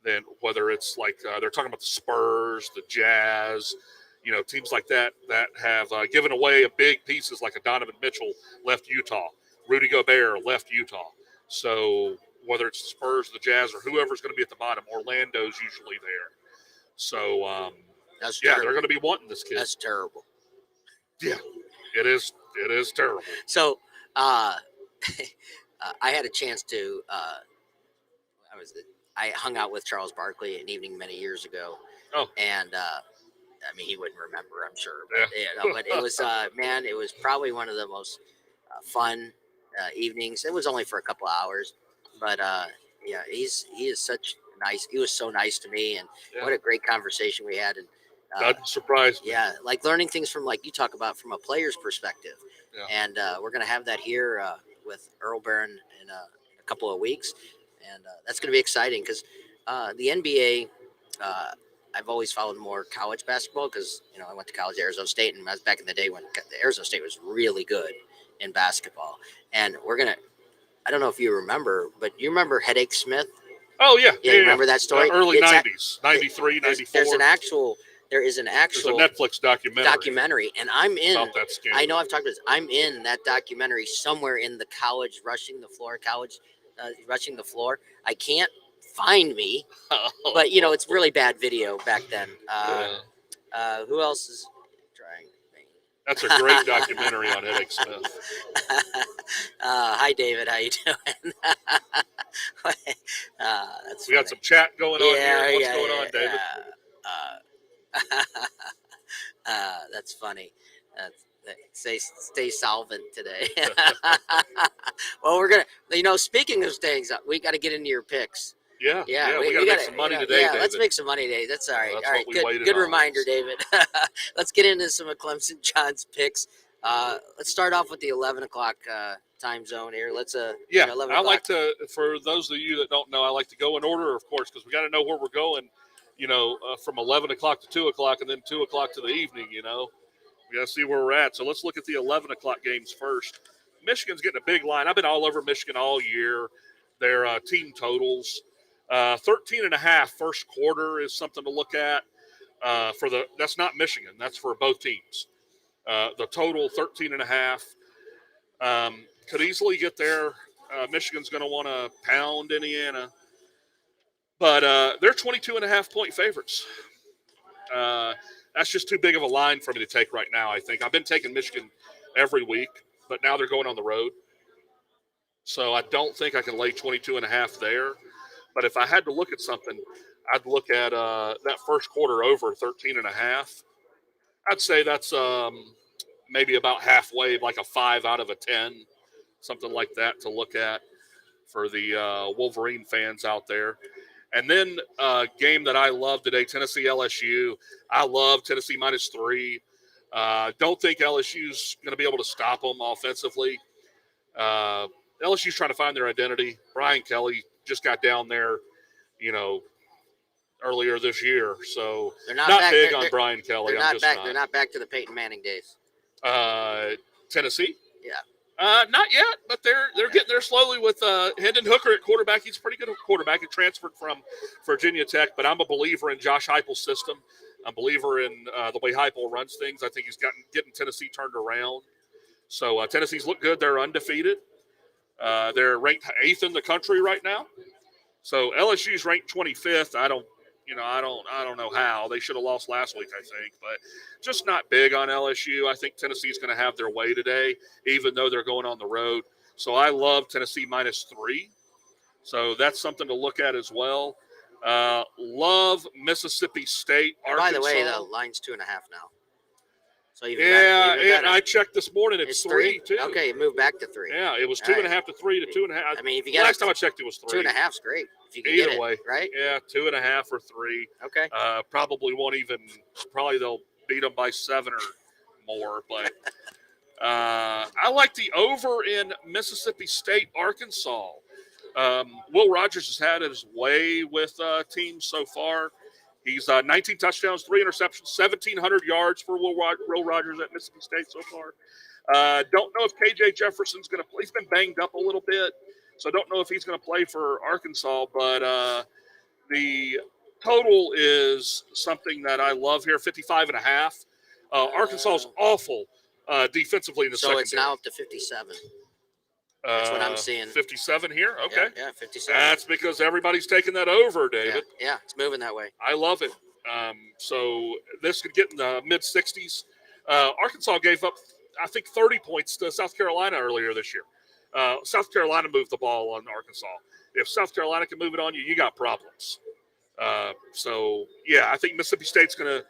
then whether it's like they're talking about the Spurs, the Jazz, teams like that have given away a big pieces, like a Donovan Mitchell left Utah, Rudy Gobert left Utah. So whether it's the Spurs, the Jazz, or whoever's going to be at the bottom, Orlando's usually there. So they're going to be wanting this kid. That's terrible. Yeah. It is terrible. So, I had a chance to. I hung out with Charles Barkley an evening many years ago. Oh. And I mean, he wouldn't remember, I'm sure. But, but it was, man, it was probably one of the most fun evenings. It was only for a couple of hours, but yeah, he is such nice. He was so nice to me, and what a great conversation we had. And that surprised me. Yeah, like learning things from, like you talk about, from a player's perspective. Yeah. And we're gonna have that here with Earl Barron in a couple of weeks, and that's gonna be exciting because the NBA. I've always followed more college basketball because, I went to college at Arizona State, and I was back in the day when Arizona State was really good in basketball. And I don't know if you remember, but you remember Headache Smith? Oh, yeah. Yeah, you remember that story? Early 90s, 93, 94. There is an actual There's a Netflix documentary. And I'm in. About that scandal. I know I've talked about this. I'm in that documentary somewhere in the college rushing the floor. I can't find me, but it's really bad video back then. Who else is trying? That's a great documentary on Headache Smith. Hi, David. How you doing? We got some chat going on here. What's going on, David? That's funny. Stay solvent today. Well, we're gonna, speaking of things, we got to get into your picks. Yeah. We got to make some money today. Yeah, David. Let's make some money today. That's all right. That's all right. Good reminder, David. Let's get into some of Clemson John's picks. Let's start off with the 11 o'clock time zone here. Let's 11 I o'clock. like to, for those of you that don't know, I like to go in order, of course, because we got to know where we're going. From 11 o'clock to 2 o'clock, and then 2 o'clock to the evening. We got to see where we're at. So let's look at the 11 o'clock games first. Michigan's getting a big line. I've been all over Michigan all year. Their team totals. 13.5 first quarter is something to look at. That's not Michigan. That's for both teams. The total 13.5 could easily get there. Michigan's going to want to pound Indiana, but they're 22.5 point favorites. That's just too big of a line for me to take right now. I think I've been taking Michigan every week, but now they're going on the road, so I don't think I can lay 22.5 there. But if I had to look at something, I'd look at that first quarter over 13.5. I'd say that's maybe about halfway, like a 5 out of a 10, something like that to look at for the Wolverine fans out there. And then a game that I love today, Tennessee LSU. I love Tennessee -3. Don't think LSU's going to be able to stop them offensively. LSU's trying to find their identity. Brian Kelly just got down there, earlier this year. So they're not big on Brian Kelly. They're not back to the Peyton Manning days. Tennessee? Yeah. Not yet, but they're getting there slowly with Hendon Hooker at quarterback. He's a pretty good quarterback. He transferred from Virginia Tech, but I'm a believer in Josh Heupel's system. I'm a believer in the way Heupel runs things. I think he's getting Tennessee turned around. So Tennessee's look good. They're undefeated. They're ranked 8th in the country right now. So LSU's ranked 25th. I don't know how. They should have lost last week, I think, but just not big on LSU. I think Tennessee's going to have their way today, even though they're going on the road. So I love Tennessee -3. So that's something to look at as well. Love Mississippi State, Arkansas. By the way, the line's 2.5 now. So I checked this morning. It's 3 too. Okay, it moved back to 3. Yeah, it was 2.5 to 3 to 2.5. I mean, if you get last time I checked, it was 3. 2.5's great. If you can Either get it, way, right? Yeah, 2.5 or 3. Okay. Probably won't even. Probably they'll beat them by 7 or more. But I like the over in Mississippi State, Arkansas. Will Rogers has had his way with teams so far. He's 19 touchdowns, 3 interceptions, 1,700 yards for Will Rogers at Mississippi State so far. Don't know if KJ Jefferson's going to play. He's been banged up a little bit, so don't know if he's going to play for Arkansas. But the total is something that I love here, 55.5. Arkansas is awful defensively in the secondary. So it's now up to 57. That's what I'm seeing. 57 here? Okay. Yeah, 57. That's because everybody's taking that over, David. Yeah, it's moving that way. I love it. So this could get in the mid-60s. Arkansas gave up I think, 30 points to South Carolina earlier this year. South Carolina moved the ball on Arkansas. If South Carolina can move it on you, you got problems. So, yeah, I think Mississippi State's going to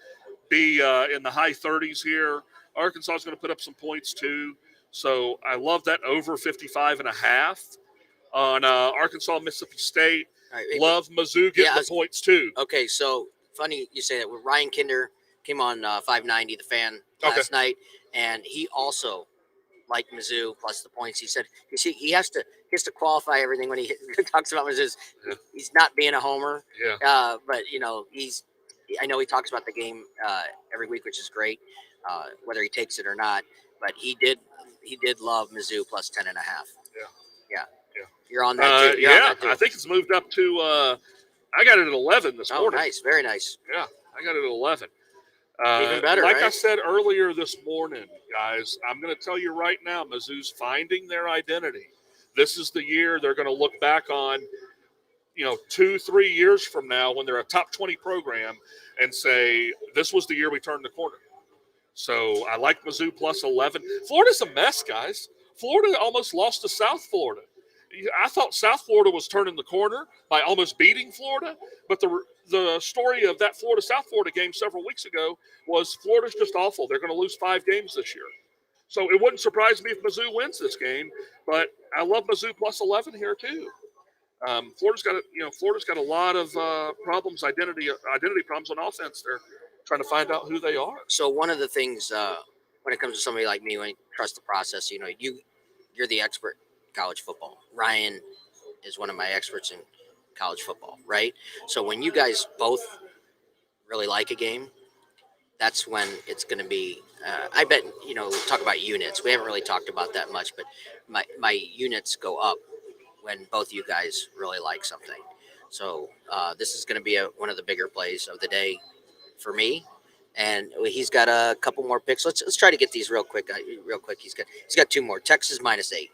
be in the high 30s here. Arkansas is going to put up some points too. So I love that over 55.5 on Arkansas, Mississippi State. Right, love Mizzou getting the points too. Okay, so funny you say that. Ryan Kinder came on 590, the fan, last night, and he also liked Mizzou plus the points. He said, you see, he has to qualify everything when he talks about Mizzou. Yeah. He's not being a homer. Yeah. But I know he talks about the game every week, which is great, whether he takes it or not. But he did love Mizzou plus 10.5. Yeah. You're on that too. On that too. I think it's moved up to. I got it at 11 this morning. Oh, nice, very nice. Yeah, I got it at 11. Even better, like right? I said earlier this morning, guys, I'm going to tell you right now, Mizzou's finding their identity. This is the year they're going to look back on, 2-3 years from now when they're a top 20 program and say, this was the year we turned the corner. So I like Mizzou plus 11. Florida's a mess, guys. Florida almost lost to South Florida. I thought South Florida was turning the corner by almost beating Florida, but the story of that Florida-South Florida game several weeks ago was Florida's just awful. They're going to lose 5 games this year. So it wouldn't surprise me if Mizzou wins this game, but I love Mizzou plus 11 here too. Florida's got a lot of problems, identity problems on offense. They're trying to find out who they are. So one of the things when it comes to somebody like me, when you trust the process, you're the expert in college football. Ryan is one of my experts in college football, right? So when you guys both really like a game, that's when it's going to be. I bet talk about units. We haven't really talked about that much, but my units go up when both you guys really like something. So this is going to be one of the bigger plays of the day for me. And he's got a couple more picks. Let's try to get these real quick. He's got 2 more. Texas minus 8.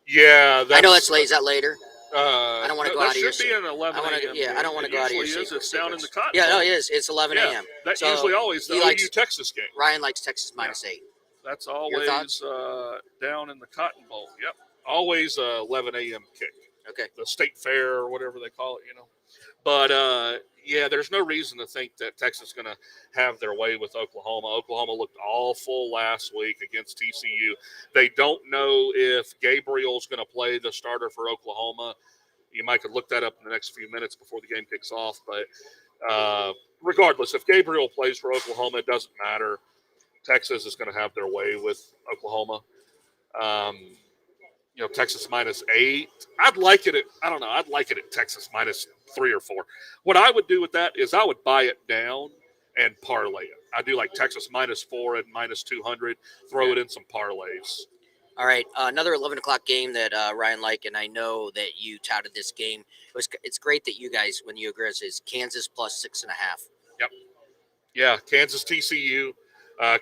Yeah, I know that's late. Is that later? I don't want to go out of your. That should be an 11 a.m. Yeah, I don't want to go out of your. It's down in the Cotton Yeah, Bowl. no, it is. It's 11 a.m. That's usually always the OU Texas game. Ryan likes Texas minus 8. That's always down in the Cotton Bowl. Yep, always 11 a.m. kick. Okay. The State Fair or whatever they call it, But there's no reason to think that Texas is going to have their way with Oklahoma. Oklahoma looked awful last week against TCU. They don't know if Gabriel's going to play the starter for Oklahoma. You might could look that up in the next few minutes before the game kicks off. But regardless, if Gabriel plays for Oklahoma, it doesn't matter. Texas is going to have their way with Oklahoma. Texas minus 8. I'd like it at Texas minus 3 or 4. What I would do with that is I would buy it down and parlay it. I do like Texas minus 4 and minus 200. Throw it in some parlays. All right, another 11 o'clock game that Ryan liked, and I know that you touted this game. It's great that you guys, when you agree, is Kansas plus 6.5. Yep. Yeah, Kansas TCU.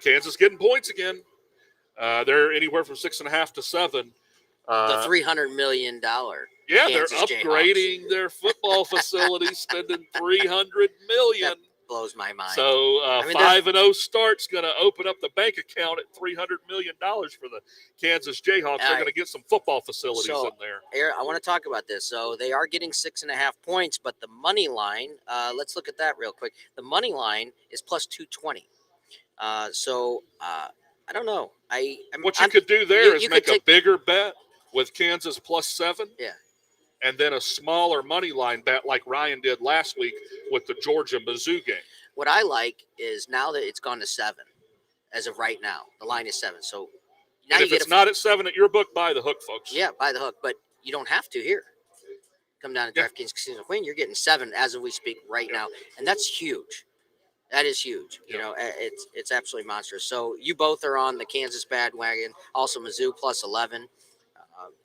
Kansas getting points again. They're anywhere from 6.5 to 7. The $300 million. Yeah, Kansas they're upgrading Jayhawks. Their football facility, spending $300 million. That blows my mind. So 5-0 start's going to open up the bank account at $300 million for the Kansas Jayhawks. They're going to get some football facilities in there. Aaron, I want to talk about this. So they are getting 6.5 points, but the money line. Let's look at that real quick. The money line is plus 220. I don't know. What you could do there is make a bigger bet with Kansas plus 7. Yeah. And then a smaller money line bet like Ryan did last week with the Georgia-Mizzou game. What I like is now that it's gone to 7, as of right now, the line is 7. So now and if it's not at 7 at your book, buy the hook, folks. Yeah, buy the hook. But you don't have to here. Come down to DraftKings Casino Queen. You're getting 7 as of we speak right now. And that's huge. That is huge. It's absolutely monstrous. So you both are on the Kansas bandwagon. Also Mizzou plus 11.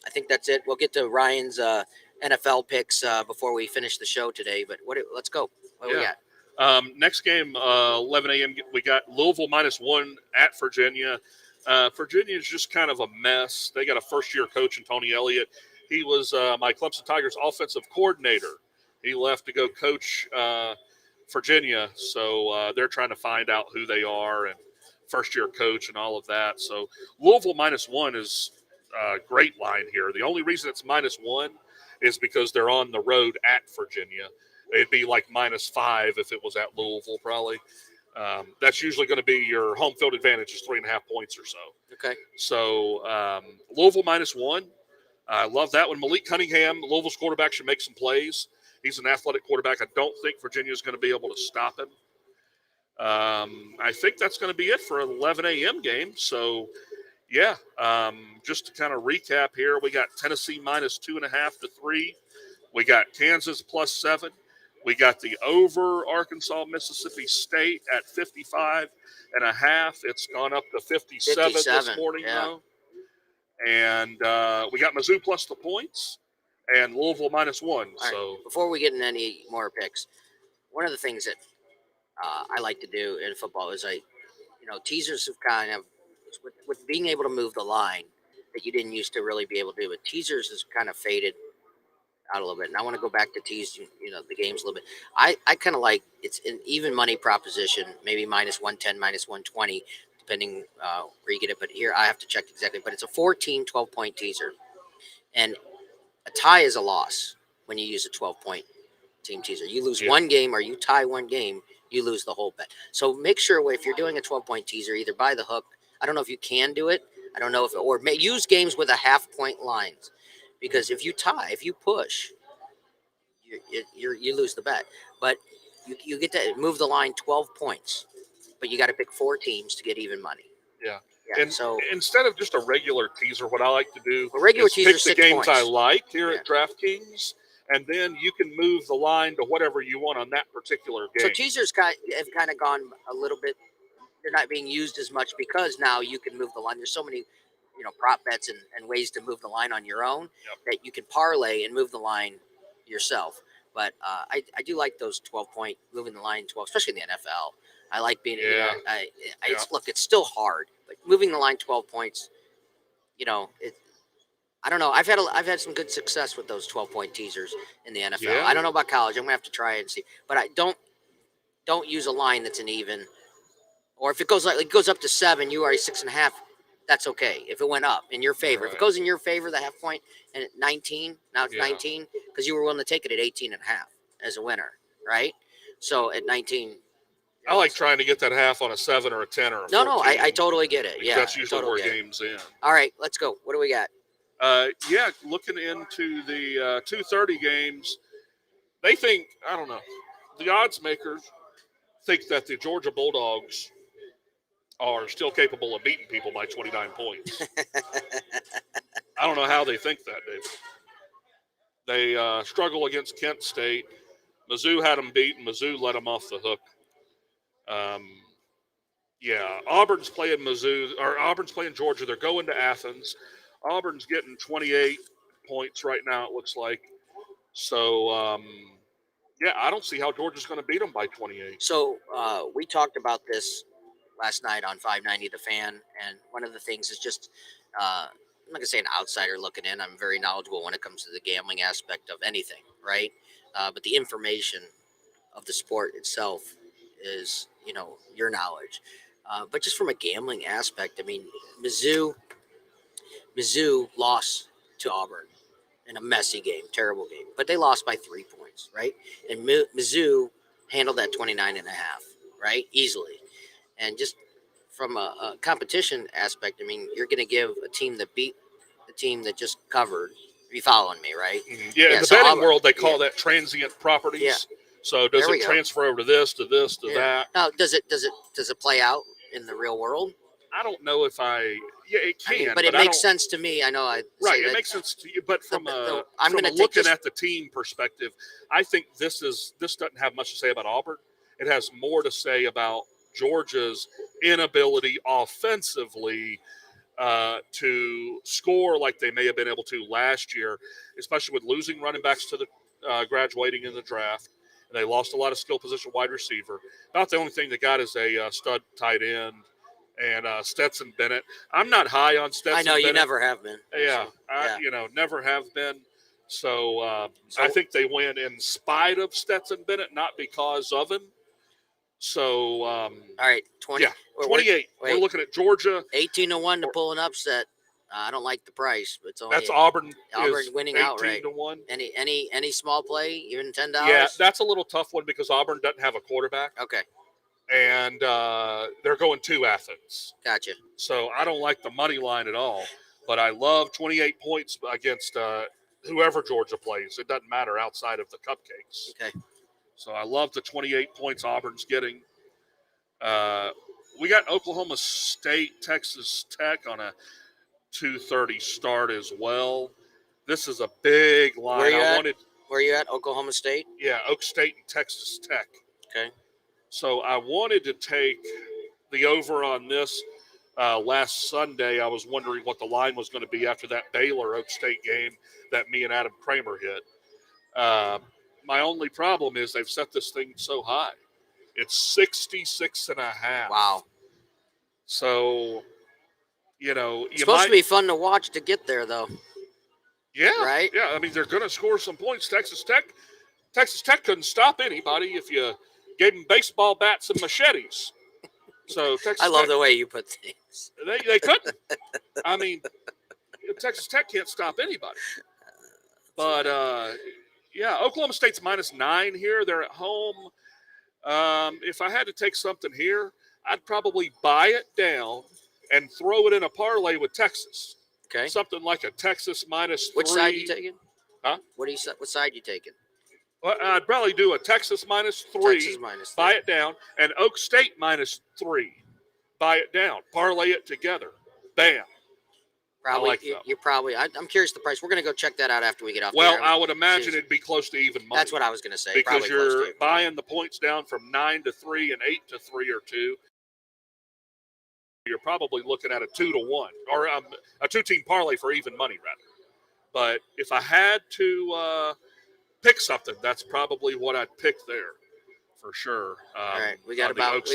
I think that's it. We'll get to Ryan's NFL picks before we finish the show today. But let's go. What do we got? Next game, 11 a.m. We got Louisville minus 1 at Virginia. Virginia is just kind of a mess. They got a first-year coach in Tony Elliott. He was my Clemson Tigers offensive coordinator. He left to go coach Virginia, so they're trying to find out who they are. And first-year coach and all of that. So Louisville -1 is a great line here. The only reason it's -1 is because they're on the road at Virginia. It'd be like -5 if it was at Louisville, probably. That's usually going to be your home field advantage is 3.5 points or so. Okay. So Louisville -1. I love that one. Malik Cunningham, Louisville's quarterback, should make some plays. He's an athletic quarterback. I don't think Virginia's going to be able to stop him. I think that's going to be it for an 11 a.m. game. So, yeah, just to kind of recap here, we got Tennessee -2.5 to 3. We got Kansas +7. We got the over Arkansas, Mississippi State at 55.5. It's gone up to 57 this morning, though. And we got Mizzou plus the points and Louisville -1. So before we get into any more picks, one of the things that I like to do in football is teasers have kind of with being able to move the line that you didn't used to really be able to do. But teasers has kind of faded out a little bit, and I want to go back to tease the games a little bit. I kind of like it's an even money proposition, maybe -110, -120, depending where you get it. But here I have to check exactly. But it's a 14, 12-point teaser, and a tie is a loss when you use a 12-point team teaser. You lose one game or you tie one game, you lose the whole bet. So make sure if you're doing a 12-point teaser, either buy the hook. I don't know if you can do it. I don't know or use games with a half-point lines, because if you tie, if you push, you lose the bet. But you get to move the line 12 points, but you got to pick 4 teams to get even money. Yeah. Yeah, and so instead of just a regular teaser, what I like to do is pick the games points. I like here at DraftKings, and then you can move the line to whatever you want on that particular game. So teasers have kind of gone a little bit. They're not being used as much because now you can move the line. There's so many, prop bets and ways to move the line on your own that you can parlay and move the line yourself. But I do like those 12-point moving the line 12, especially in the NFL. I like being, look, it's still hard, but moving the line 12 points, I don't know. I've had some good success with those 12-point teasers in the NFL. Yeah. I don't know about college. I'm gonna have to try it and see. But I don't use a line that's an even, or if it goes up to 7, you are a 6.5. That's okay if it went up in your favor. Right. If it goes in your favor, the half point, and at 19, now it's 19 because you were willing to take it at 18.5 as a winner, right? So at 19. I like trying to get that half on a 7 or a 10 or a 14. No, I totally get it. Yeah, that's usually where games end. All right, let's go. What do we got? Looking into the 2:30 games, they think, I don't know, the odds makers think that the Georgia Bulldogs are still capable of beating people by 29 points. I don't know how they think that, David. They struggle against Kent State. Mizzou had them beat, and Mizzou let them off the hook. Auburn's playing Auburn's playing Georgia. They're going to Athens. Auburn's getting 28 points right now, it looks like. So, I don't see how Georgia's going to beat them by 28. So we talked about this last night on 590 The Fan, and one of the things is just I'm not going to say an outsider looking in. I'm very knowledgeable when it comes to the gambling aspect of anything, right? But the information of the sport itself is, your knowledge. But just from a gambling aspect, I mean, Mizzou lost to Auburn in a messy game, terrible game, but they lost by 3 points, right? And Mizzou handled that 29.5, right? Easily. And just from a competition aspect, I mean, you're going to give a team that beat the team that just covered. You following me, right? Mm-hmm. Yeah, in the betting world, they call that transient properties. Yeah. So does it transfer over to this, to that? Now, does it play out in the real world? I don't know if it can. But it makes sense to me. I know it makes sense to you, but from looking at the team perspective, I think this doesn't have much to say about Auburn. It has more to say about Georgia's inability offensively to score like they may have been able to last year, especially with losing running backs to the graduating in the draft. And they lost a lot of skill position wide receiver. About the only thing they got is a stud tight end and Stetson Bennett. I'm not high on Stetson Bennett. I know you never have been. Yeah, never have been. So I think they win in spite of Stetson Bennett, not because of him. So, all right, 20. Yeah, 28. We're looking at Georgia. 18-1 to pull an upset. I don't like the price, but it's only That's Auburn. Auburn Is winning 18 outright. to 1. Any small play, even $10? Yeah, that's a little tough one because Auburn doesn't have a quarterback. Okay. And they're going to Athens. Gotcha. So I don't like the money line at all. But I love 28 points against whoever Georgia plays. It doesn't matter outside of the cupcakes. Okay. So I love the 28 points Auburn's getting. We got Oklahoma State, Texas Tech on a 2:30 start as well. This is a big line. Where you at? Oklahoma State? Yeah, Oak State and Texas Tech. Okay. So I wanted to take the over on this last Sunday. I was wondering what the line was going to be after that Baylor-Oak State game that me and Adam Kramer hit. My only problem is they've set this thing so high. It's 66.5. Wow. So, it's supposed to be fun to watch to get there, though. Yeah. Right? Yeah, I mean, they're going to score some points. Texas Tech couldn't stop anybody if you gave them baseball bats and machetes. So I love the way you put things. They couldn't. I mean, Texas Tech can't stop anybody. But, yeah, Oklahoma State's -9 here. They're at home. If I had to take something here, I'd probably buy it down and throw it in a parlay with Texas. Okay. Something like a Texas -3. Which side you taking? Huh? What side you taking? Well, I'd probably do a Texas -3. Texas -3. Buy it down, and Oak State -3. Buy it down. Parlay it together. Bam. Probably. You're probably. I'm curious the price. We're going to go check that out after we get off. Well, I would imagine it'd be close to even money. That's what I was going to say. Because probably you're buying the points down from 9-3 and 8-3 or 2. You're probably looking at a 2-1 or a 2-team parlay for even money, rather. But if I had to pick something, that's probably what I'd pick there, for sure. All right, we got about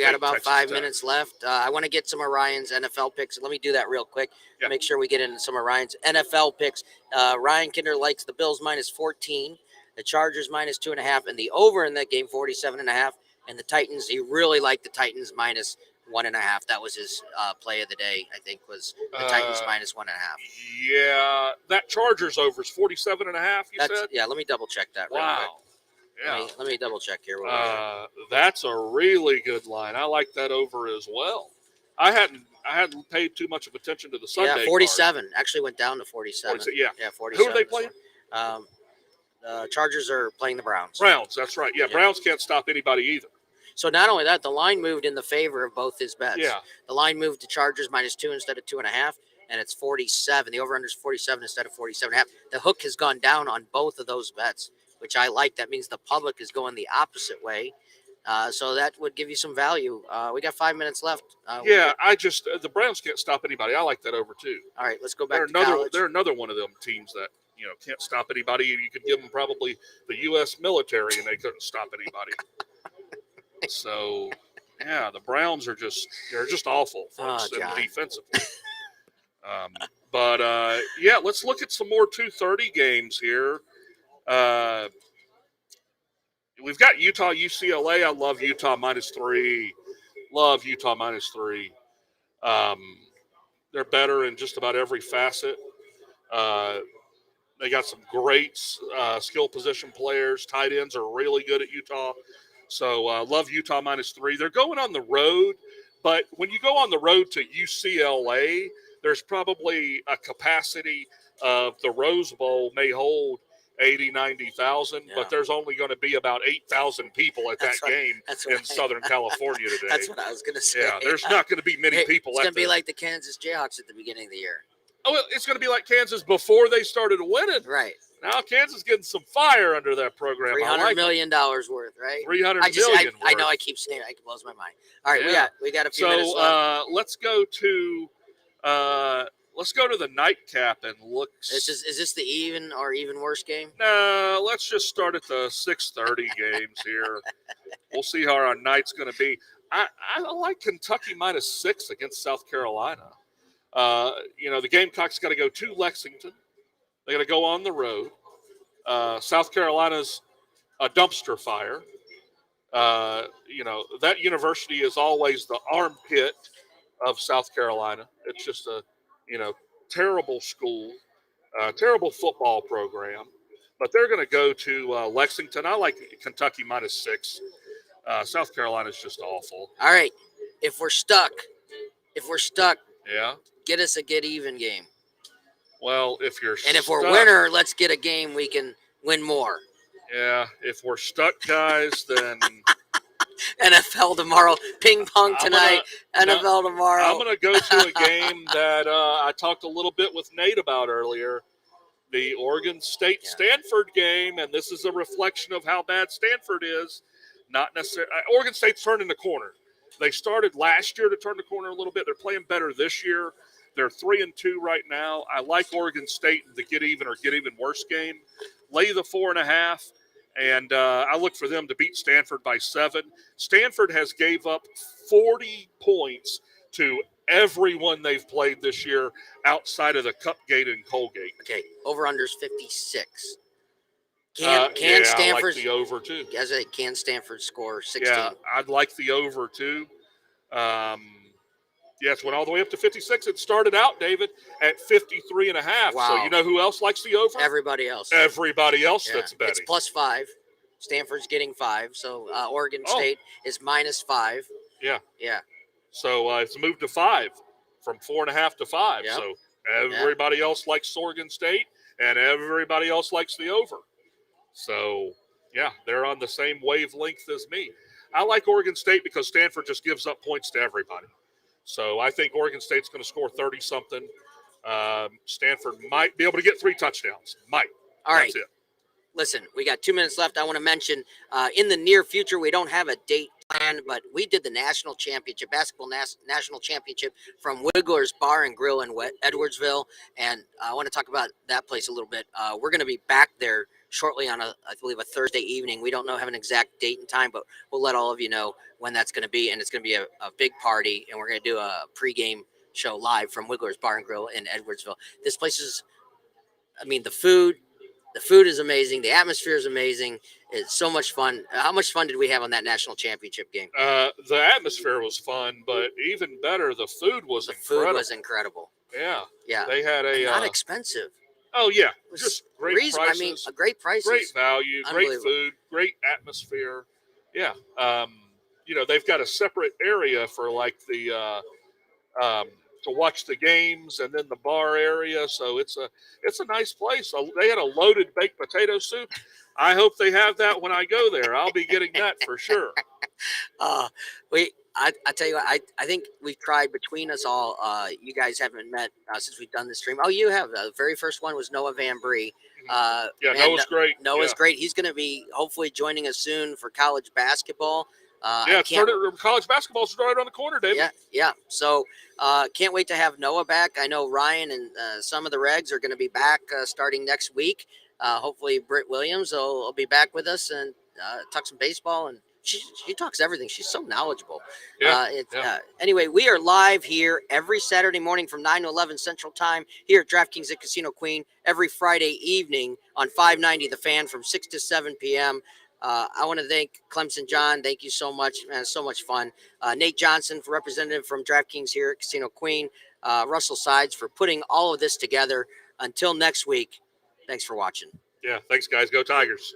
5 minutes left. I want to get some of Ryan's NFL picks. Let me do that real quick. Yeah. Make sure we get into some of Ryan's NFL picks. Ryan Kinder likes the Bills -14, the Chargers -2.5, and the over in that game 47.5. And the Titans, he really liked the Titans -1.5. That was his play of the day, I think, was the Titans -1.5. Yeah, that Chargers over is 47.5, you said? Yeah, let me double check that real quick. Yeah. Let me double check here. That's a really good line. I like that over as well. I hadn't paid too much of attention to the Sunday. Yeah, 47 card. Actually went down to 47. Yeah, 47. Who are they playing? The Chargers are playing the Browns. Browns, that's right. Yeah, Browns can't stop anybody either. So not only that, the line moved in the favor of both his bets. Yeah. The line moved to Chargers -2 instead of 2.5, and it's 47. The over/under is 47 instead of 47.5. The hook has gone down on both of those bets, which I like. That means the public is going the opposite way. So that would give you some value. We got 5 minutes left. The Browns can't stop anybody. I like that over too. All right, let's go back to college. They're another one of them teams that can't stop anybody. You could give them probably the U.S. military, and they couldn't stop anybody. So, yeah, the Browns are just awful defensively. Let's look at some more 2:30 games here. We've got Utah, UCLA. I love Utah -3. Love Utah -3. They're better in just about every facet. They got some great skill position players. Tight ends are really good at Utah. So love Utah -3. They're going on the road, but when you go on the road to UCLA, there's probably a capacity of the Rose Bowl may hold 80, 90,000, but there's only going to be about 8,000 people at that game in Southern California today. That's what I was going to say. Yeah, there's not going to be many people. It's going to be like the Kansas Jayhawks at the beginning of the year. Oh, well, it's going to be like Kansas before they started winning. Right. Now Kansas getting some fire under that program. $300 million worth, right? $300 million worth. I know I keep saying it blows my mind. All right, we got a few minutes left. So let's go to the nightcap and look. Is this the even or even worse game? No, let's just start at the 6:30 games here. We'll see how our night's going to be. I like Kentucky -6 against South Carolina. The Gamecocks got to go to Lexington. They got to go on the road. South Carolina's a dumpster fire. That university is always the armpit of South Carolina. It's just a, terrible school, terrible football program. But they're going to go to Lexington. I like Kentucky -6. South Carolina is just awful. All right. If we're stuck, yeah, get us a get even game. Well, if you're and if stuck, we're winner, let's get a game we can win more. Yeah, if we're stuck, guys, then NFL tomorrow, ping pong tonight, NFL tomorrow. I'm going to go to a game that I talked a little bit with Nate about earlier, the Oregon State-Stanford game, and this is a reflection of how bad Stanford is. Not necessarily. Oregon State's turning the corner. They started last year to turn the corner a little bit. They're playing better this year. They're 3-2 right now. I like Oregon State in the get even or get even worse game. Lay the 4.5. And I look for them to beat Stanford by 7. Stanford has gave up 40 points to everyone they've played this year outside of the Cupgate and Colgate. Okay, over-under's 56. Can Stanford? I like the over too. Can Stanford score 16? Yeah, I'd like the over too. Yes, went all the way up to 56. It started out, David, at 53.5. Wow. So you know who else likes the over? Everybody else. Everybody else that's betting. It's +5. Stanford's getting 5. So Oregon State is -5. Yeah. Yeah. So it's moved to 5 from 4.5 to 5. Yep. So everybody else likes Oregon State and everybody else likes the over. So, yeah, they're on the same wavelength as me. I like Oregon State because Stanford just gives up points to everybody. So I think Oregon State's going to score 30-something. Stanford might be able to get 3 touchdowns. Might. All right. That's it. Listen, we got 2 minutes left. I want to mention in the near future, we don't have a date planned, but we did the national championship, basketball national championship from Wiggler's Bar and Grill in Edwardsville. And I want to talk about that place a little bit. We're going to be back there shortly on I believe a Thursday evening. We don't have an exact date and time, but we'll let all of you know when that's going to be. And it's going to be a big party, and we're going to do a pregame show live from Wiggler's Bar and Grill in Edwardsville. This place is, the food is amazing. The atmosphere is amazing. It's so much fun. How much fun did we have on that national championship game? The atmosphere was fun, but even better, the food was incredible. Food was incredible. Yeah. Yeah. They had not expensive. Oh, yeah. Just great prices. A great prices. Great value, great food, great atmosphere. Yeah. They've got a separate area for like the to watch the games and then the bar area. So it's a nice place. They had a loaded baked potato soup. I hope they have that when I go there. I'll be getting that for sure. I tell you what, I think we've tried between us all. You guys haven't met since we've done this stream. Oh, you have. The very first one was Noah Van Bree. Noah's great. Noah's great. He's going to be hopefully joining us soon for college basketball. College basketball started around the corner, David. Yeah. So can't wait to have Noah back. I know Ryan and some of the regs are going to be back starting next week. Hopefully Britt Williams will be back with us and talk some baseball. And she talks everything. She's so knowledgeable. Anyway, we are live here every Saturday morning from 9 to 11 Central Time here at DraftKings at Casino Queen. Every Friday evening on 590 The Fan from 6 to 7 p.m. I want to thank Clemson John. Thank you so much, man. So much fun. Nate Johnson, representative from DraftKings here at Casino Queen. Russell Sides for putting all of this together. Until next week, thanks for watching. Yeah, thanks, guys. Go Tigers.